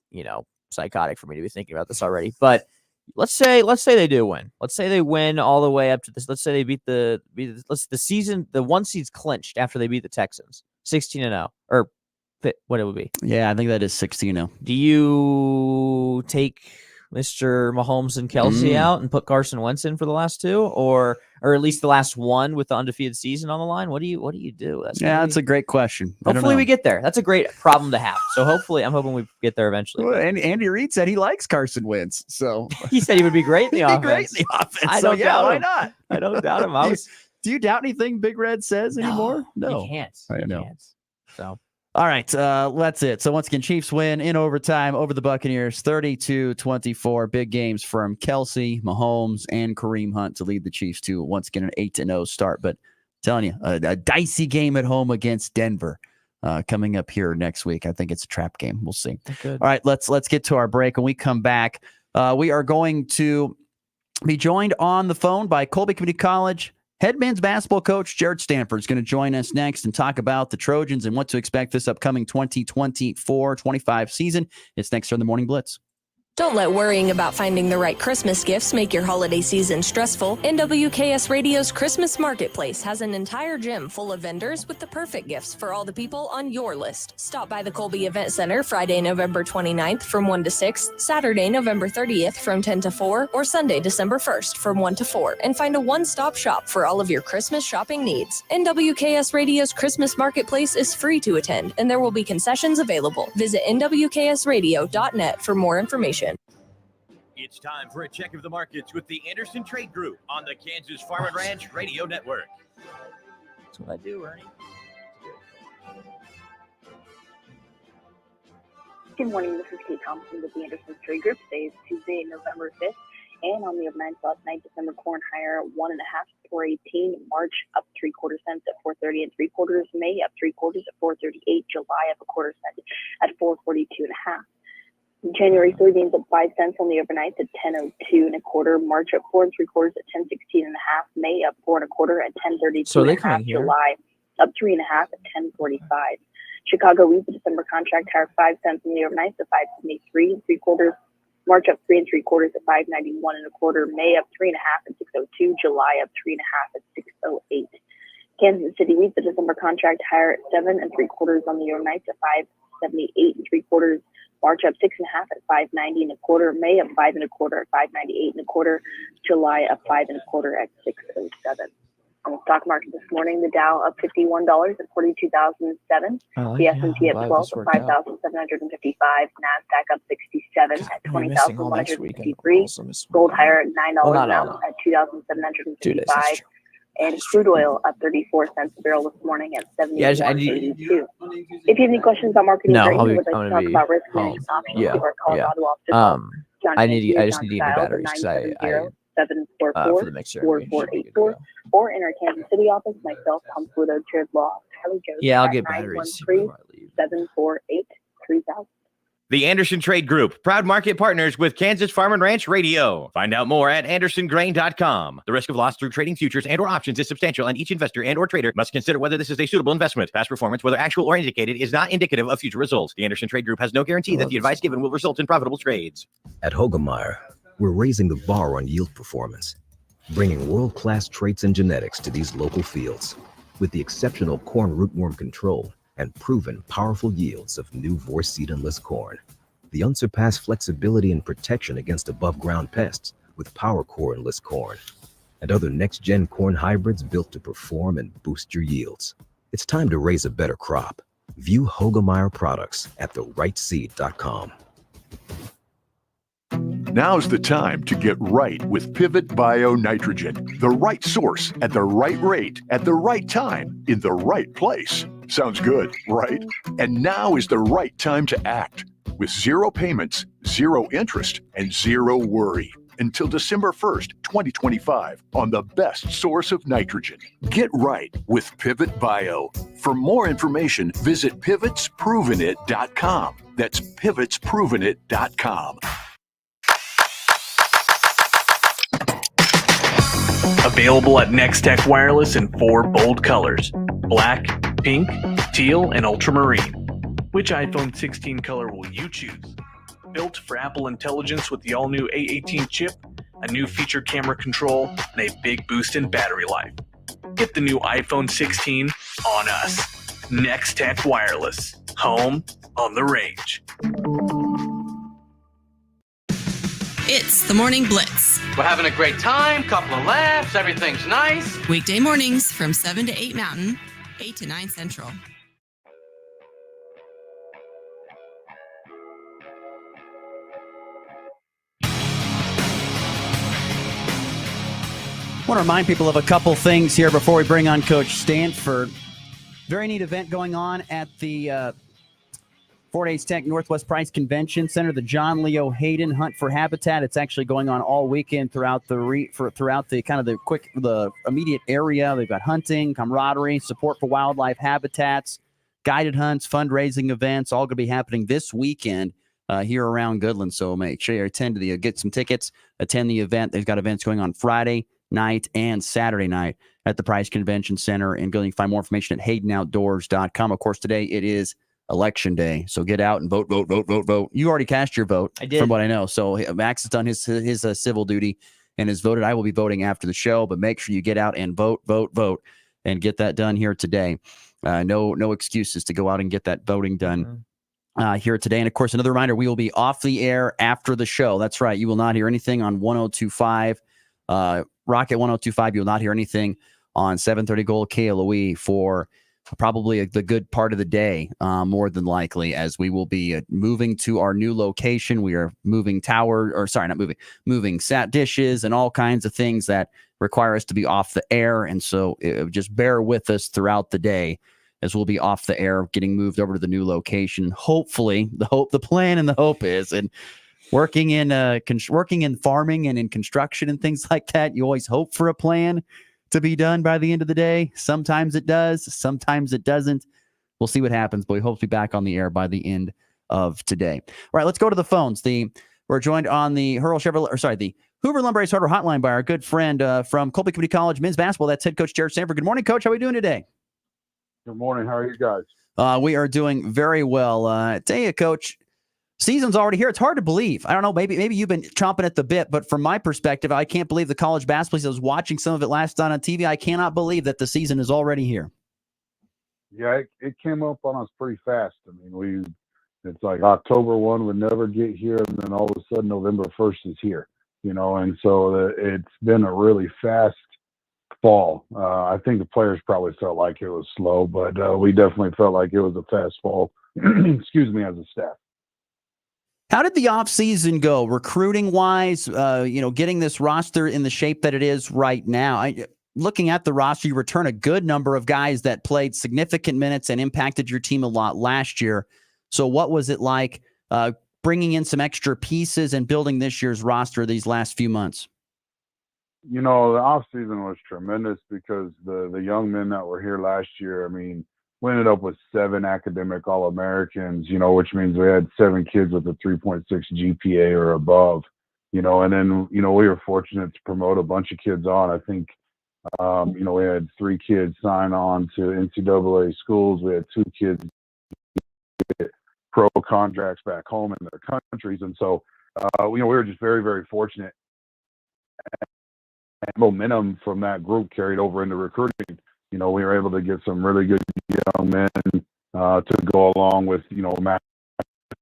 psychotic for me to be thinking about this already. But let's say they do win. Let's say they win all the way up to this. Let's say they beat the season. The 1 seed's clinched after they beat the Texans, 16-0, or what it would be. Yeah, I think that is 16-0. Do you take Mr. Mahomes and Kelsey out and put Carson Wentz in for the last 2, or at least the last 1 with the undefeated season on the line? What do you do? That's a great question. Hopefully we get there. That's a great problem to have. So I'm hoping we get there eventually. Well, Andy Reid said he likes Carson Wentz, so he said he would be great in the offense. Great in the offense. I don't doubt why him. not? I don't doubt him. Do you doubt anything Big Red says anymore? No, you can't. I know. Can't. So. All right, that's it. So once again, Chiefs win in overtime over the Buccaneers, 32-24. Big games from Kelsey, Mahomes, and Kareem Hunt to lead the Chiefs to once again an 8-0 start. But I'm telling you, a dicey game at home against Denver coming up here next week. I think it's a trap game. We'll see. Good. All right, let's get to our break. When we come back, we are going to be joined on the phone by Colby Community College head men's basketball coach Jared Stanford is going to join us next and talk about the Trojans and what to expect this upcoming 2024-25 season. It's next on the Morning Blitz. Don't let worrying about finding the right Christmas gifts make your holiday season stressful. NWKS Radio's Christmas Marketplace has an entire gym full of vendors with the perfect gifts for all the people on your list. Stop by the Colby Event Center Friday, November 29th from 1 to 6, Saturday, November 30th from 10 to 4, or Sunday, December 1st from 1 to 4, and find a one-stop shop for all of your Christmas shopping needs. NWKS Radio's Christmas Marketplace is free to attend, and there will be concessions available. Visit nwksradio.net for more information. It's time for a check of the markets with the Anderson Trade Group on the Kansas Farm and Ranch Radio Network. That's what I do, Ernie. Good morning, this is Kate Thompson with the Anderson Trade Group. Today is Tuesday, November 5th, and on the overnight last night, December corn higher 1.5 at 4.18, March up 3/4 cents at 4.30 3/4, May up 3/4 at 4.38, July up 1/4 cent at 4.42.5. January soybeans up 5 cents on the overnight at 10.02 1/4. March up 4 3/4 at 10.16 1/2. May up 4 1/4 at 10.32 So they 1/2. coming here. July up 3 1/2 at 10.45. Chicago wheat, the December contract higher 5 cents on the overnight at 5.73 3/4. March up 3 3/4 at 5.91 1/4. May up 3 1/2 at 6.02. July up 3 1/2 at 6.08. Kansas City wheat, the December contract higher at 7 3/4 on the overnight at 5.78 3/4. March up 6 1/2 at 5.90 1/4. May up 5 1/4 at 5.98 1/4. July up 5 1/4 at 6.07. On the stock market this morning, the Dow up $51 at 42,007. The S&P up 12 at 5,755. Nasdaq up 67 at 20,153. Gold higher at $9 an ounce at 2,755. And crude oil up 34 cents a barrel this morning at 71.82. If you have any questions about marketing, No, or you I'm would like to gonna talk be about risk home. management options, Yeah, give our Colorado office a yeah. call. John I Canty just need new John batteries Stiles because I 970-744 for the mixer. 4484, or in our Kansas City office, myself, Tom Pluto, Jared Law, Tyler Jones. Yeah, I'll at get batteries 913-748-3000. The Anderson Trade Group, proud market partners with Kansas Farm and Ranch Radio. Find out more at andersongrain.com. The risk of loss through trading futures and or options is substantial, and each investor and or trader must consider whether this is a suitable investment. Past performance, whether actual or indicated, is not indicative of future results. The Anderson Trade Group has no guarantee that the advice given will result in profitable trades. At Hogemeyer, we're raising the bar on yield performance. bringing world-class traits and genetics to these local fields. With the exceptional corn rootworm control and proven powerful yields of new Vorceed-less corn, the unsurpassed flexibility and protection against above-ground pests with Power Corn-less corn, and other next-gen corn hybrids built to perform and boost your yields. It's time to raise a better crop. View Hogemeyer products at therightseed.com. Now's the time to get right with Pivot Bio Nitrogen. The right source at the right rate at the right time in the right place. Sounds good, right? And now is the right time to act. With zero payments, zero interest, and zero worry. Until December 1st, 2025 on the best source of nitrogen. Get right with Pivot Bio. For more information, visit pivotsprovenit.com. That's pivotsprovenit.com. Available at Next Tech Wireless in 4 bold colors: black, pink, teal, and ultramarine. Which iPhone 16 color will you choose? Built for Apple Intelligence with the all-new A18 chip, a new feature camera control, and a big boost in battery life. Get the new iPhone 16 on us. Next Tech Wireless. Home on the range. It's the Morning Blitz. We're having a great time, couple of laughs, everything's nice. Weekday mornings from 7 to 8 Mountain, 8 to 9 Central. I want to remind people of a couple things here before we bring on Coach Stanford. Very neat event going on at the Fort Hays Tech Northwest Price Convention Center, the John Leo Hayden Hunt for Habitat. It's actually going on all weekend throughout the immediate area. They've got hunting, camaraderie, support for wildlife habitats, guided hunts, fundraising events, all going to be happening this weekend here around Goodland. So make sure you attend to get some tickets, attend the event. They've got events going on Friday night and Saturday night at the Price Convention Center. And you can find more information at haydenoutdoors.com. Of course, today it is Election Day, so get out and vote, vote, vote, vote, vote. You already cast your vote, I did, from what I know. So Max has done his civil duty and has voted. I will be voting after the show, but make sure you get out and vote, vote, vote, and get that done here today. No excuses to go out and get that voting done here today. And of course, another reminder: we will be off the air after the show. That's right, you will not hear anything on 102.5 Rocket 102.5. You will not hear anything on 730 Gold KLOE for probably the good part of the day, more than likely, as we will be moving to our new location. We are moving moving sat dishes and all kinds of things that require us to be off the air. And so just bear with us throughout the day as we'll be off the air, getting moved over to the new location. Hopefully, the plan and the hope is, and working in farming and in construction and things like that, you always hope for a plan to be done by the end of the day. Sometimes it does, sometimes it doesn't. We'll see what happens, but we hope to be back on the air by the end of today. All right, let's go to the phones. We're joined on the the Hoover Lumber Ace Hardware hotline by our good friend from Colby Community College men's basketball. That's head coach Jared Sanford. Good morning, Coach. How are we doing today? Good morning. How are you guys? We are doing very well. Tell you, Coach, season's already here. It's hard to believe. I don't know. Maybe you've been chomping at the bit, but from my perspective, I can't believe the college basketball season. I was watching some of it last night on TV. I cannot believe that the season is already here. Yeah, it came up on us pretty fast. I mean, it's like October 1 would never get here, and then all of a sudden November 1st is here. And so it's been a really fast fall. I think the players probably felt like it was slow, but we definitely felt like it was a fast fall. Excuse me, as a staff. How did the offseason go, recruiting-wise, getting this roster in the shape that it is right now? Looking at the roster, you return a good number of guys that played significant minutes and impacted your team a lot last year. So what was it like bringing in some extra pieces and building this year's roster these last few months? The offseason was tremendous because the young men that were here last year, I mean, we ended up with 7 academic All-Americans, which means we had 7 kids with a 3.6 GPA or above, and then, we were fortunate to promote a bunch of kids on. I think, we had 3 kids sign on to NCAA schools. We had 2 kids get pro contracts back home in their countries. And so, we were just very, very fortunate. momentum from that group carried over into recruiting. We were able to get some really good young men to go along with, Matt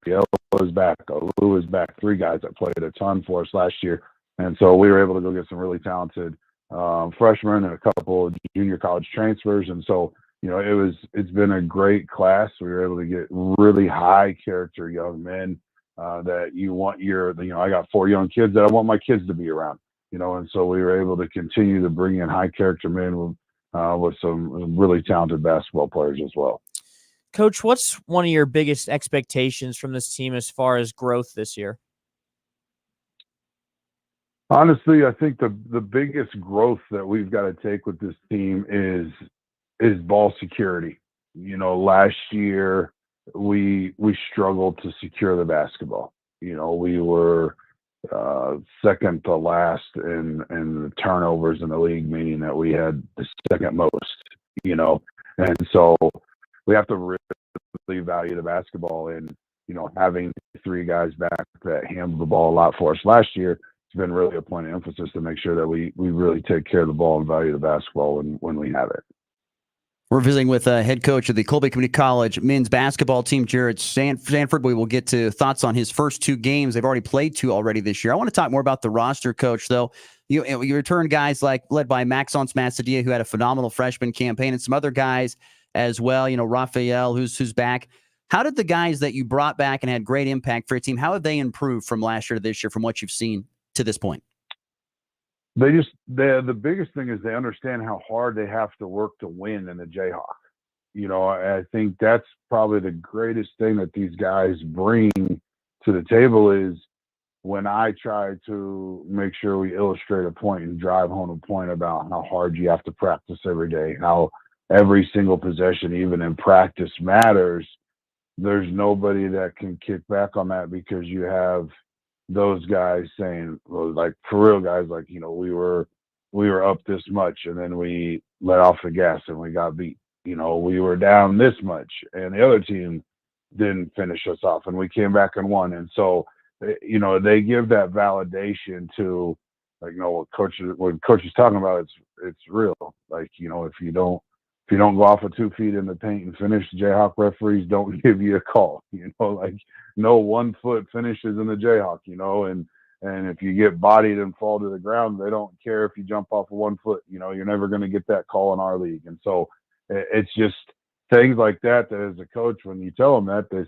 is back, Lou is back, 3 guys that played a ton for us last year. And so we were able to go get some really talented freshmen and a couple of junior college transfers. And so, it's been a great class. We were able to get really high character young men that you want I got 4 young kids that I want my kids to be around, and so we were able to continue to bring in high character men with some really talented basketball players as well. Coach, what's one of your biggest expectations from this team as far as growth this year? Honestly, I think the biggest growth that we've got to take with this team is ball security. Last year we struggled to secure the basketball. We were second to last in the turnovers in the league, meaning that we had the second most, and so we have to really value the basketball. And, having 3 guys back that handled the ball a lot for us last year, it's been really a point of emphasis to make sure that we really take care of the ball and value the basketball when we have it. We're visiting with head coach of the Colby Community College men's basketball team, Jared Sanford. We will get to thoughts on his first 2 games. They've already played 2 already this year. I want to talk more about the roster, Coach, though. You return guys led by Maxence Massadia, who had a phenomenal freshman campaign, and some other guys as well. Raphael, who's back. How did the guys that you brought back and had great impact for your team, how have they improved from last year to this year from what you've seen to this point? The biggest thing is they understand how hard they have to work to win in the Jayhawk. I think that's probably the greatest thing that these guys bring to the table is when I try to make sure we illustrate a point and drive home a point about how hard you have to practice every day, how every single possession, even in practice, matters. There's nobody that can kick back on that because you have those guys saying, well, like for real guys, like, we were up this much and then we let off the gas and we got beat. We were down this much and the other team didn't finish us off and we came back and won. And so, they give that validation to, like, what coach is talking about, it's real. Like, if you don't go off of 2 feet in the paint and finish, Jayhawk referees don't give you a call. Like no 1 foot finishes in the Jayhawk. And if you get bodied and fall to the ground, they don't care if you jump off of 1 foot. You're never going to get that call in our league. And so it's just things like that as a coach, when you tell them that, they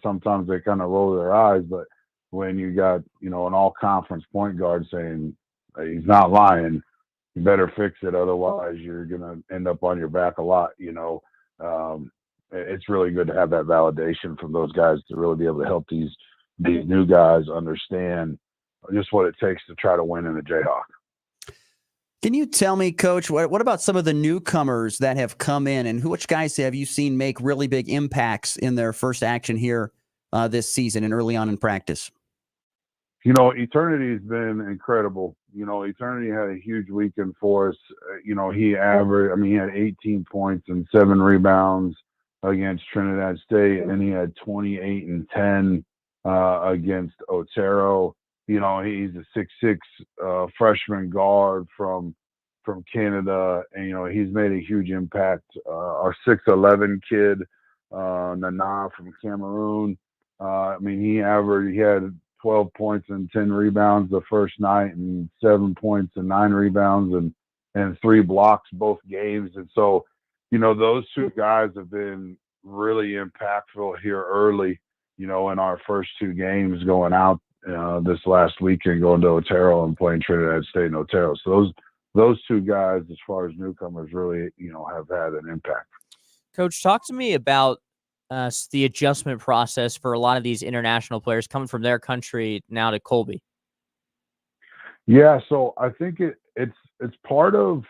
kind of roll their eyes. But when you got an all conference point guard saying he's not lying, you better fix it, otherwise you're gonna end up on your back a lot. It's really good to have that validation from those guys to really be able to help these new guys understand just what it takes to try to win in the Jayhawk. Can you tell me, Coach, what about some of the newcomers that have come in, and which guys have you seen make really big impacts in their first action here this season and early on in practice? Eternity's been incredible. Eternity had a huge weekend for us. He had 18 points and 7 rebounds against Trinidad State, and he had 28 and 10 against Otero. He's a 6'6" freshman guard from Canada, and he's made a huge impact. Our 6'11" kid, Nana from Cameroon. He had 12 points and 10 rebounds the first night, and 7 points and 9 rebounds and 3 blocks both games. And so, those 2 guys have been really impactful here early, in our first 2 games going out this last weekend, going to Otero and playing Trinidad State and Otero. So those 2 guys, as far as newcomers, really, have had an impact. Coach, talk to me about the adjustment process for a lot of these international players coming from their country now to Colby. Yeah, so I think it's part of.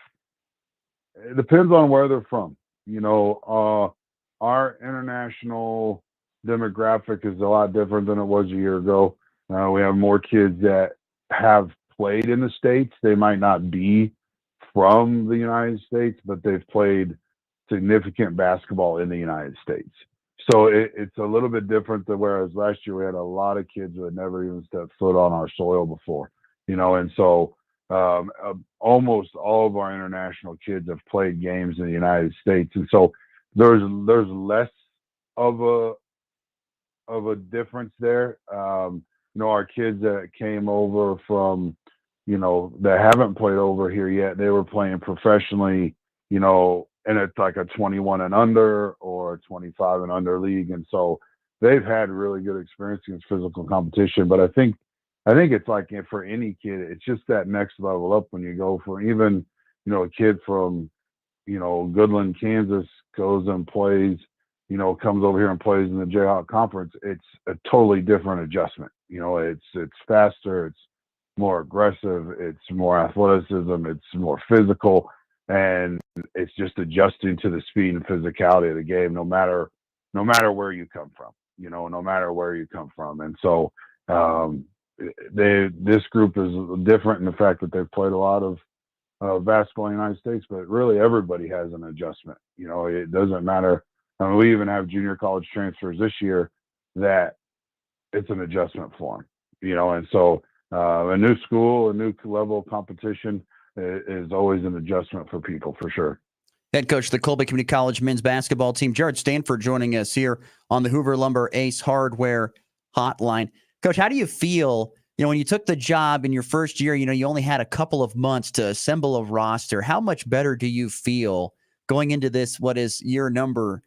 It depends on where they're from. Our international demographic is a lot different than it was a year ago. We have more kids that have played in the States. They might not be from the United States, but they've played significant basketball in the United States. So it's a little bit different than whereas last year we had a lot of kids who had never even stepped foot on our soil before, and so almost all of our international kids have played games in the United States, and so there's less of a difference there. Our kids that came over from, that haven't played over here yet, they were playing professionally, and it's like a 21 and under or a 25 and under league, and so they've had really good experience against physical competition. But I think it's like for any kid, it's just that next level up when you go for even, a kid from, Goodland, Kansas goes and plays, comes over here and plays in the Jayhawk Conference. It's a totally different adjustment. It's faster, it's more aggressive, it's more athleticism, it's more physical, and it's just adjusting to the speed and physicality of the game, no matter where you come from. No matter where you come from, and so this group is different in the fact that they've played a lot of basketball in the United States, but really everybody has an adjustment. It doesn't matter. I mean, we even have junior college transfers this year that it's an adjustment for them. And so a new school, a new level of competition is always an adjustment for people, for sure. Head coach of the Colby Community College men's basketball team, Jared Stanford, joining us here on the Hoover Lumber Ace Hardware Hotline. Coach, how do you feel, when you took the job in your first year, you only had a couple of months to assemble a roster. How much better do you feel going into this, what is year number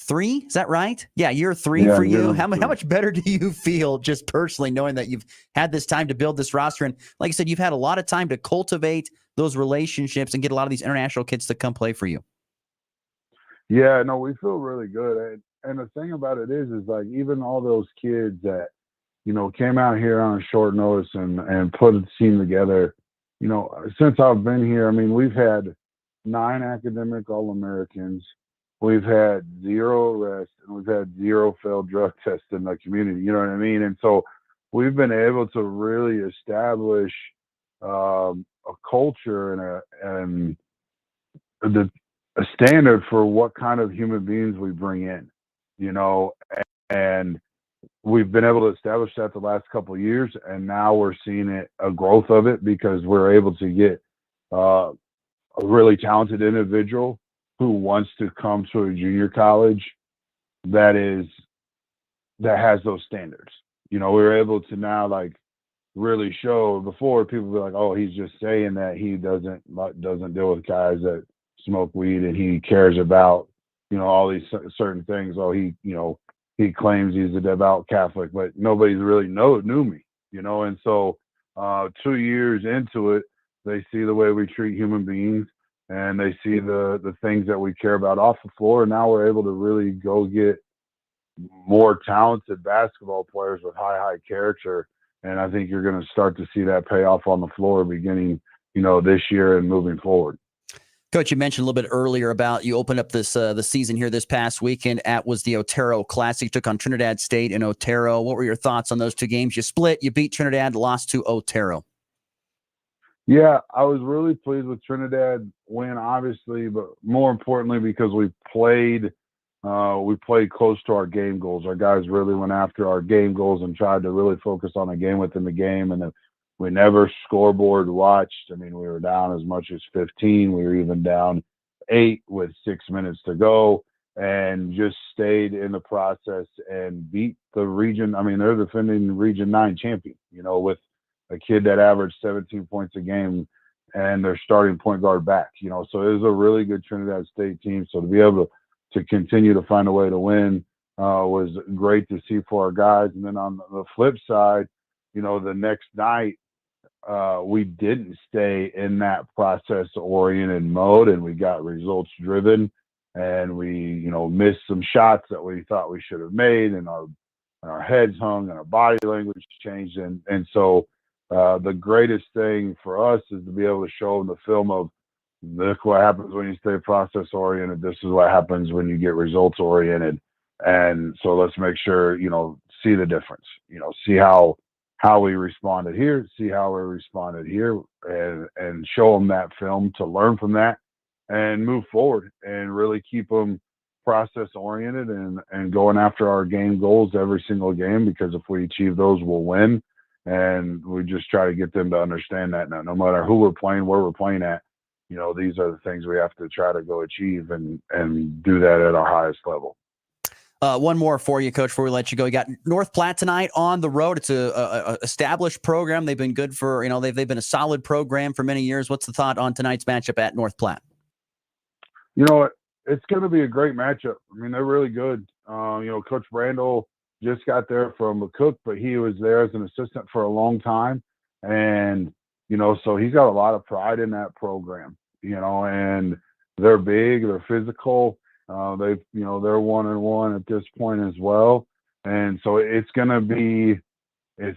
3? Is that right? Yeah, year 3 for you. How much better do you feel just personally knowing that you've had this time to build this roster? And like I said, you've had a lot of time to cultivate those relationships and get a lot of these international kids to come play for you. Yeah, no, we feel really good. And the thing about it is like even all those kids that, came out here on a short notice and put a team together, since I've been here, I mean, we've had 9 academic All-Americans. We've had 0 arrests, and we've had 0 failed drug tests in the community. You know what I mean? And so we've been able to really establish a culture and a standard for what kind of human beings we bring in, and we've been able to establish that the last couple of years, and now we're seeing a growth of it because we're able to get a really talented individual who wants to come to a junior college that has those standards. We're able to now really show. Before, people were like, oh, he's just saying that he doesn't deal with guys that smoke weed and he cares about, all these certain things. Oh, he claims he's a devout Catholic, but nobody's really knew me, and so 2 years into it, they see the way we treat human beings, and they see the things that we care about off the floor. And now we're able to really go get more talented basketball players with high character. And I think you're going to start to see that pay off on the floor beginning, this year and moving forward. Coach, you mentioned a little bit earlier about you opened up this the season here this past weekend was the Otero Classic. You took on Trinidad State and Otero. What were your thoughts on those 2 games? You split, you beat Trinidad, lost to Otero. Yeah, I was really pleased with Trinidad win, obviously, but more importantly because we played close to our game goals. Our guys really went after our game goals and tried to really focus on the game within the game, and we never scoreboard watched. I mean, we were down as much as 15. We were even down 8 with 6 minutes to go, and just stayed in the process and beat the region. I mean, they're defending Region 9 champion, with a kid that averaged 17 points a game and their starting point guard back, so it was a really good Trinidad State team. So to be able to continue to find a way to win was great to see for our guys. And then on the flip side, the next night, we didn't stay in that process-oriented mode, and we got results-driven, and we, missed some shots that we thought we should have made, and our heads hung, and our body language changed, and so the greatest thing for us is to be able to show them the film of, look what happens when you stay process-oriented. This is what happens when you get results-oriented, and so let's make sure, see the difference, see how we responded here, see how we responded here, and show them that film to learn from that and move forward and really keep them process oriented and going after our game goals every single game, because if we achieve those, we'll win. And we just try to get them to understand that no matter who we're playing, where we're playing at, these are the things we have to try to go achieve and do that at our highest level. One more for you, Coach, before we let you go. You got North Platte tonight on the road. It's a established program. They've been good for, they've been a solid program for many years. What's the thought on tonight's matchup at North Platte? It's going to be a great matchup. I mean, they're really good. Coach Brandel just got there from McCook, but he was there as an assistant for a long time. And, so he's got a lot of pride in that program, and they're big, they're physical. They're 1-1 at this point as well. And so it's going to be a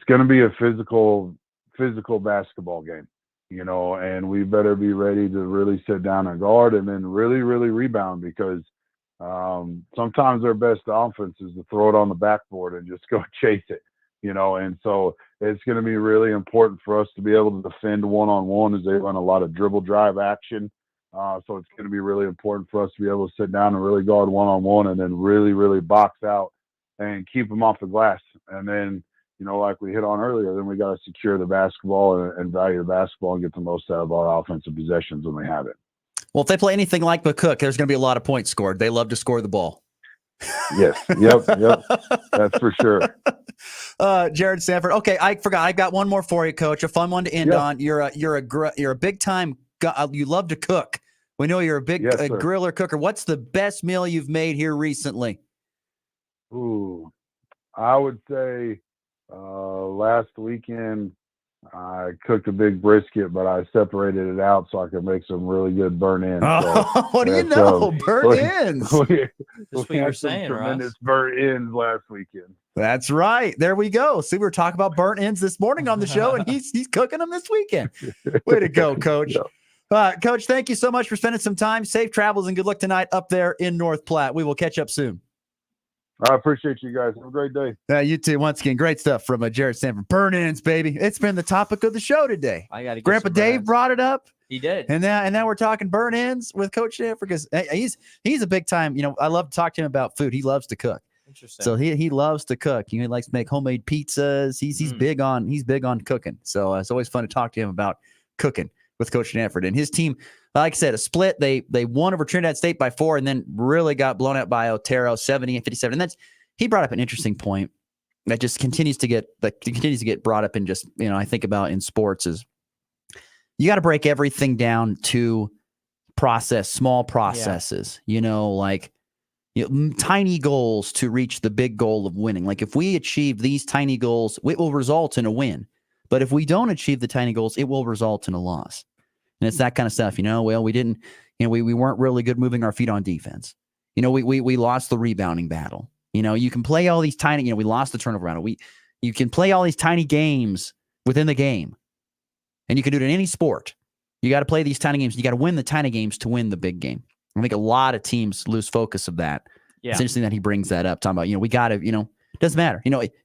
physical basketball game, and we better be ready to really sit down and guard and then really, really rebound, because sometimes their best offense is to throw it on the backboard and just go chase it, and so it's going to be really important for us to be able to defend one-on-one as they run a lot of dribble drive action. So it's going to be really important for us to be able to sit down and really guard one-on-one and then really, really box out and keep them off the glass. And then, like we hit on earlier, then we got to secure the basketball and value the basketball and get the most out of our offensive possessions when we have it. Well, if they play anything like McCook, there's going to be a lot of points scored. They love to score the ball. Yes. Yep. That's for sure. Jared Sanford. Okay, I forgot. I got one more for you, Coach. A fun one to end on. You're a big time. You love to cook. We know you're a big griller cooker. What's the best meal you've made here recently? Ooh, I would say last weekend I cooked a big brisket, but I separated it out so I could make some really good burnt ends. Oh, what do you know? Burnt ends. That's what you're saying, tremendous burnt ends last weekend. That's right. There we go. See, we were talking about burnt ends this morning on the show, and he's cooking them this weekend. Way to go, Coach. Coach, thank you so much for spending some time. Safe travels and good luck tonight up there in North Platte. We will catch up soon. I appreciate you guys. Have a great day. You too. Once again, great stuff from Jared Sanford. Burn ends, baby. It's been the topic of the show today. I got to. Grandpa Dave brought it up. He did. And now we're talking burn ends with Coach Sanford, because he's a big time. I love to talk to him about food. He loves to cook. Interesting. So he loves to cook. He likes to make homemade pizzas. He's big on cooking. So it's always fun to talk to him about cooking with Coach Sanford and his team. Like I said, a split. They won over Trinidad State by 4, and then really got blown out by Otero 70-57. And he brought up an interesting point that just continues to get brought up in just, I think about in sports is you got to break everything down to small processes, tiny goals to reach the big goal of winning. Like if we achieve these tiny goals, it will result in a win. But if we don't achieve the tiny goals, it will result in a loss. And it's that kind of stuff, we didn't, we weren't really good moving our feet on defense. We lost the rebounding battle. You can play all these tiny, we lost the turnover battle. You can play all these tiny games within the game, and you can do it in any sport. You got to play these tiny games. You got to win the tiny games to win the big game. I think a lot of teams lose focus of that. Yeah. It's interesting that he brings that up, talking about, we got to, it doesn't matter.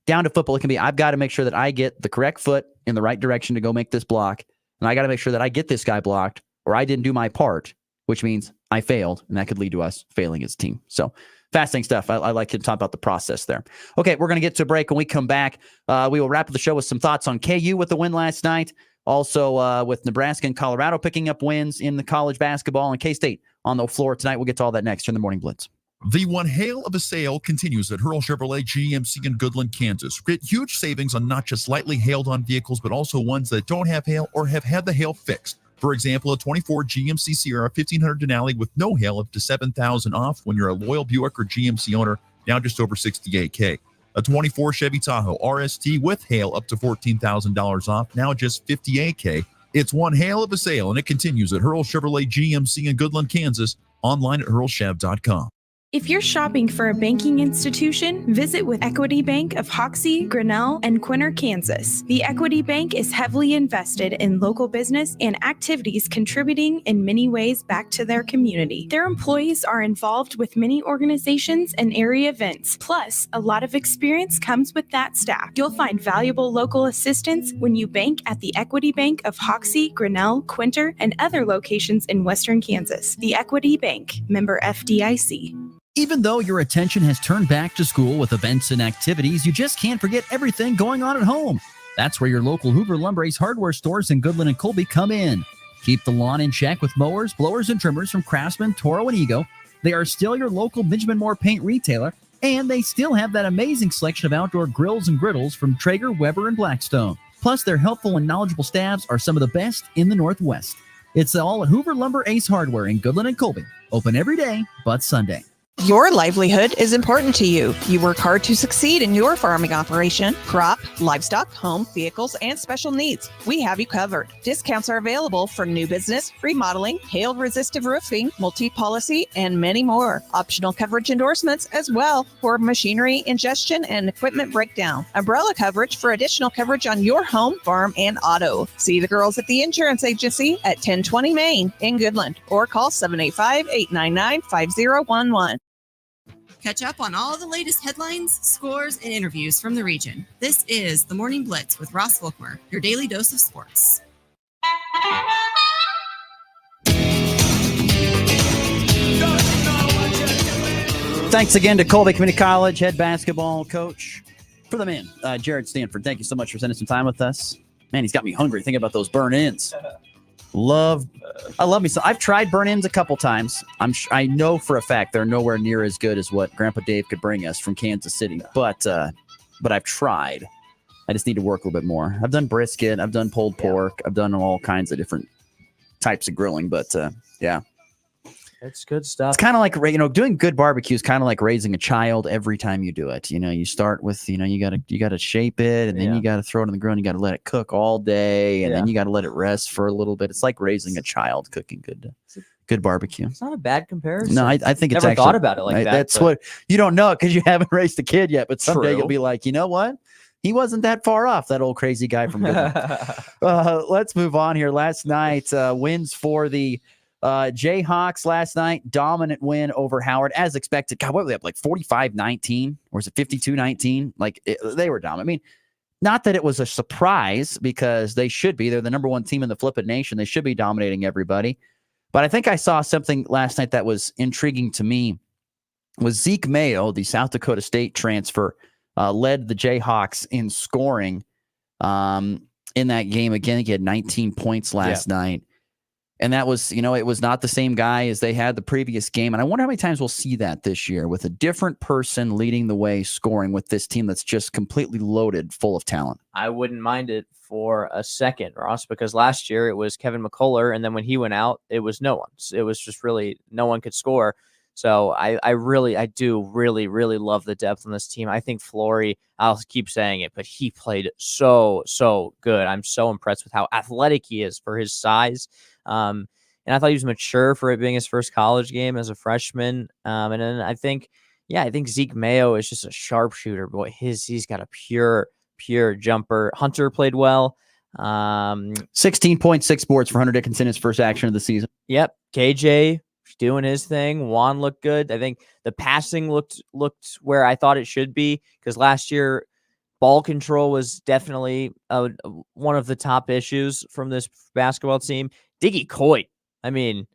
Down to football, it can be, I've got to make sure that I get the correct foot in the right direction to go make this block. And I got to make sure that I get this guy blocked, or I didn't do my part, which means I failed, and that could lead to us failing as a team. So fascinating stuff. I like to talk about the process there. Okay, we're going to get to a break. When we come back, we will wrap up the show with some thoughts on KU with the win last night. Also, with Nebraska and Colorado picking up wins in the college basketball, and K-State on the floor tonight. We'll get to all that next here in the Morning Blitz. The one hail of a sale continues at Hurl Chevrolet GMC in Goodland, Kansas. Get huge savings on not just lightly hailed on vehicles, but also ones that don't have hail or have had the hail fixed. For example, a 24 GMC Sierra 1500 Denali with no hail up to $7,000 off when you're a loyal Buick or GMC owner, now just over $68K. A 24 Chevy Tahoe RST with hail up to $14,000 off, now just $58K. It's one hail of a sale, and it continues at Hurl Chevrolet GMC in Goodland, Kansas, online at hurlchev.com. If you're shopping for a banking institution, visit with Equity Bank of Hoxie, Grinnell, and Quinter, Kansas. The Equity Bank is heavily invested in local business and activities contributing in many ways back to their community. Their employees are involved with many organizations and area events. Plus, a lot of experience comes with that staff. You'll find valuable local assistance when you bank at the Equity Bank of Hoxie, Grinnell, Quinter, and other locations in Western Kansas. The Equity Bank, member FDIC. Even though your attention has turned back to school with events and activities, you just can't forget everything going on at home. That's where your local Hoover Lumber Ace hardware stores in Goodland and Colby come in. Keep the lawn in check with mowers, blowers, and trimmers from Craftsman, Toro, and Ego. They are still your local Benjamin Moore paint retailer, and they still have that amazing selection of outdoor grills and griddles from Traeger, Weber, and Blackstone. Plus, their helpful and knowledgeable staffs are some of the best in the Northwest. It's all at Hoover Lumber Ace Hardware in Goodland and Colby. Open every day but Sunday. Your livelihood is important to you. You work hard to succeed in your farming operation, crop, livestock, home, vehicles, and special needs. We have you covered. Discounts are available for new business, remodeling, hail-resistive roofing, multi-policy, and many more. Optional coverage endorsements as well for machinery, ingestion, and equipment breakdown. Umbrella coverage for additional coverage on your home, farm, and auto. See the girls at the insurance agency at 1020 Main in Goodland or call 785-899-5011. Catch up on all the latest headlines, scores, and interviews from the region. This is the Morning Blitz with Ross Volkmer, your daily dose of sports. Thanks again to Colby Community College head basketball coach for the men, Jared Stanford. Thank you so much for spending some time with us. Man, he's got me hungry thinking about those burn-ins. I love me some. I've tried burn-ins a couple times. I know for a fact they're nowhere near as good as what Grandpa Dave could bring us from Kansas City. But I've tried. I just need to work a little bit more. I've done brisket. I've done pulled pork. I've done all kinds of different types of grilling. But yeah. It's good stuff. It's kind of like, doing good barbecue is kind of like raising a child every time you do it. You start with, you gotta shape it, and then you gotta throw it on the grill, and you gotta let it cook all day, and then you gotta let it rest for a little bit. It's like raising a child cooking good barbecue. It's not a bad comparison. No, I think it's never actually, thought about it like that. That's what you don't know because you haven't raised a kid yet. But someday True. you'll be like, you know what? He wasn't that far off, that old crazy guy from Goodland. Let's move on here. Last night, wins for the Jayhawks last night. Dominant win over Howard as expected. God, what were they up, like 45-19? Or is it 52-19? They were dominant. I mean, not that it was a surprise because they should be. They're the number one team in the Flippin' Nation. They should be dominating everybody. But I think I saw something last night that was intriguing to me. Was Zeke Mayo, the South Dakota State transfer, led the Jayhawks in scoring in that game. Again, he had 19 points last night. And that was, it was not the same guy as they had the previous game. And I wonder how many times we'll see that this year with a different person leading the way scoring with this team that's just completely loaded full of talent. I wouldn't mind it for a second, Ross, because last year it was Kevin McCullough, and then when he went out, it was no one. It was just really no one could score. So I do really love the depth on this team. I think Flory, I'll keep saying it, but he played so good. I'm so impressed with how athletic he is for his size. And I thought he was mature for it being his first college game as a freshman. And then I think Zeke Mayo is just a sharpshooter. Boy, he's got a pure jumper. Hunter played well. 16.6 boards for Hunter Dickinson, his first action of the season. Yep. KJ doing his thing. Juan looked good. I think the passing looked where I thought it should be, because last year ball control was definitely one of the top issues from this basketball team. Diggy Coit, I mean,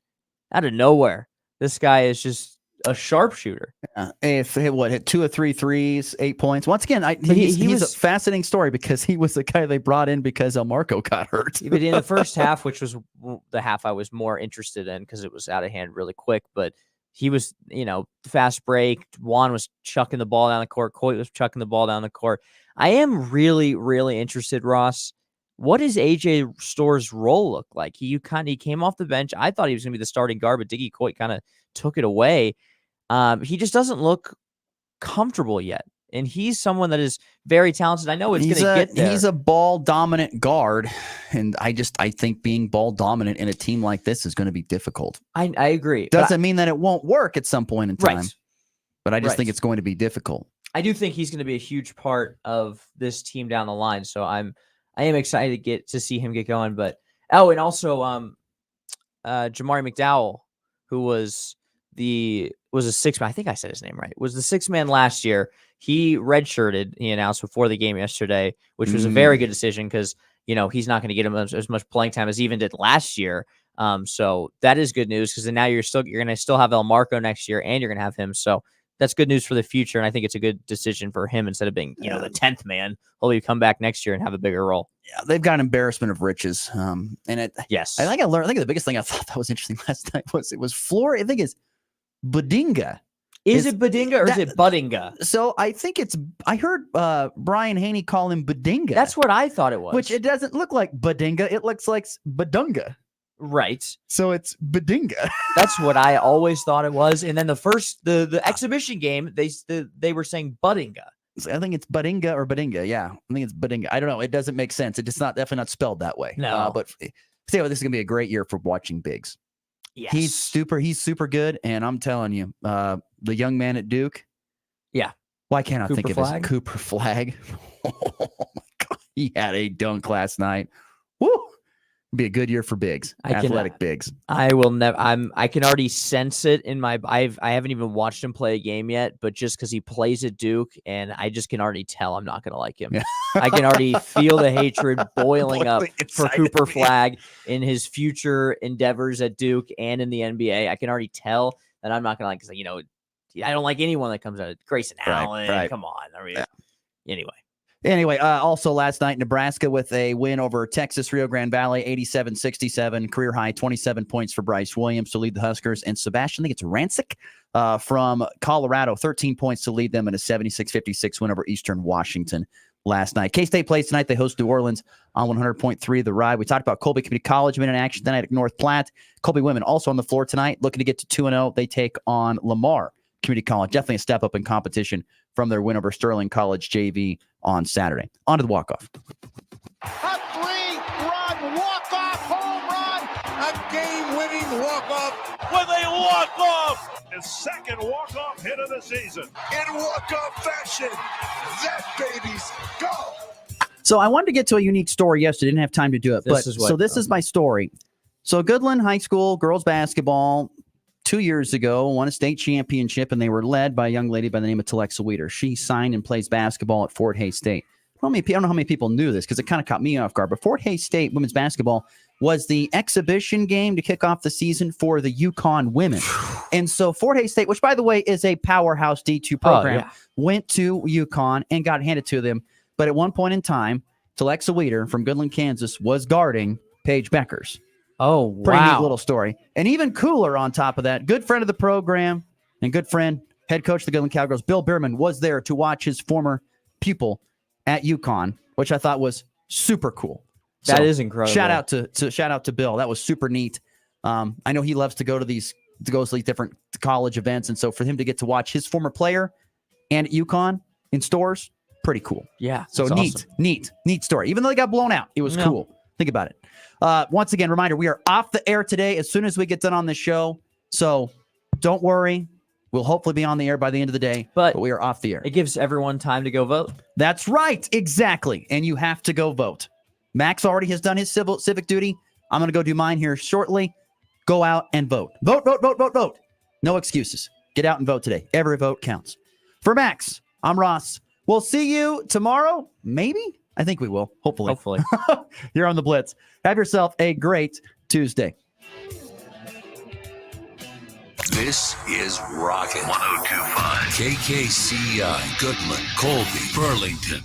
out of nowhere, this guy is just a sharpshooter. Hit 2 of 3 threes, 8 points. Once again, he's a fascinating story because he was the guy they brought in because El Marco got hurt. But in the first half, which was the half I was more interested in because it was out of hand really quick, but he was, fast break. Juan was chucking the ball down the court. Coit was chucking the ball down the court. I am really interested, Ross. What does AJ Store's role look like? He came off the bench. I thought he was going to be the starting guard, but Diggy Coit kind of took it away. He just doesn't look comfortable yet. And he's someone that is very talented. I know it's going to get there. He's a ball dominant guard. And I think being ball dominant in a team like this is going to be difficult. I agree. Doesn't mean that it won't work at some point in time. Right. But I just think it's going to be difficult. I do think he's going to be a huge part of this team down the line. So I am excited to see him get going. But and also Jamari McDowell, who was a six-man. I think I said his name right. Was the six-man last year. He redshirted, he announced before the game yesterday, which was a very good decision because, he's not going to get him as much playing time as he even did last year. So that is good news because then now you're going to still have El Marco next year and you're going to have him. So that's good news for the future. And I think it's a good decision for him instead of being, the 10th man. Hopefully come back next year and have a bigger role. Yeah, they've got an embarrassment of riches. Yes. I think the biggest thing I thought that was interesting last night was Flora. I think it's Badinga. Is it Badinga or is it Buddinga? So I think I heard Brian Haney call him Badinga. That's what I thought it was. Which it doesn't look like Badinga. It looks like Badunga. Right. So it's Badinga. That's what I always thought it was. And then the exhibition game, they were saying Buddinga. I think it's Badinga or Badinga. Yeah, I think it's Badinga. I don't know. It doesn't make sense. It's definitely not spelled that way. No. But this is gonna be a great year for watching bigs. Yes. He's super good, and I'm telling you, the young man at Duke. Yeah. Why can't I think of Flag? his Cooper Flag? Oh my God, he had a dunk last night. Woo! Be a good year for bigs, athletic bigs. I will never. I can already sense it in my. I haven't even watched him play a game yet, but just because he plays at Duke, and I just can already tell I'm not going to like him. Yeah. I can already feel the hatred boiling up for Cooper Flag in his future endeavors at Duke and in the NBA. I can already tell that I'm not going to like. Because I don't like anyone that comes out of Grayson Allen. Right. Come on. I mean, Anyway, also last night, Nebraska with a win over Texas Rio Grande Valley, 87-67, career high, 27 points for Bryce Williams to lead the Huskers. And Sebastian, I think it's Rancic from Colorado, 13 points to lead them in a 76-56 win over Eastern Washington last night. K-State plays tonight. They host New Orleans on 100.3 The Ride. We talked about Colby Community College men in action tonight at North Platte. Colby women also on the floor tonight, looking to get to 2-0. They take on Lamar Community College. Definitely a step up in competition from their win over Sterling College JV on Saturday. On to the walk-off. A 3-run walk-off home run. A game-winning walk-off with a walk-off. His second walk-off hit of the season. In walk-off fashion. That baby's go. So I wanted to get to a unique story yesterday. Didn't have time to do it. This is my story. So Goodland High School girls basketball 2 years ago won a state championship, and they were led by a young lady by the name of Telexa Weeder. She signed and plays basketball at Fort Hays State. I don't know how many people knew this because it kind of caught me off guard, but Fort Hays State women's basketball was the exhibition game to kick off the season for the UConn women. And so Fort Hays State, which by the way is a powerhouse D2 program, went to UConn and got handed to them. But at one point in time, Telexa Weeder from Goodland, Kansas was guarding Paige Beckers. Oh, wow. Pretty neat little story. And even cooler on top of that, good friend of the program and good friend, head coach of the Goodland Cowgirls, Bill Bierman, was there to watch his former pupil at UConn, which I thought was super cool. That is incredible. Shout out to Bill. That was super neat. I know he loves to go to these different college events, and so for him to get to watch his former player and at UConn in stores, pretty cool. Yeah. So neat story. Even though they got blown out, it was cool. Think about it. Once again, reminder, we are off the air today as soon as we get done on this show. So don't worry. We'll hopefully be on the air by the end of the day, but we are off the air. It gives everyone time to go vote. That's right. Exactly. And you have to go vote. Max already has done his civic duty. I'm going to go do mine here shortly. Go out and vote. Vote. No excuses. Get out and vote today. Every vote counts. For Max, I'm Ross. We'll see you tomorrow. Maybe? I think we will. Hopefully. You're on the Blitz. Have yourself a great Tuesday. This is Rockin' 102.5 KKCI, Goodland, Colby, Burlington.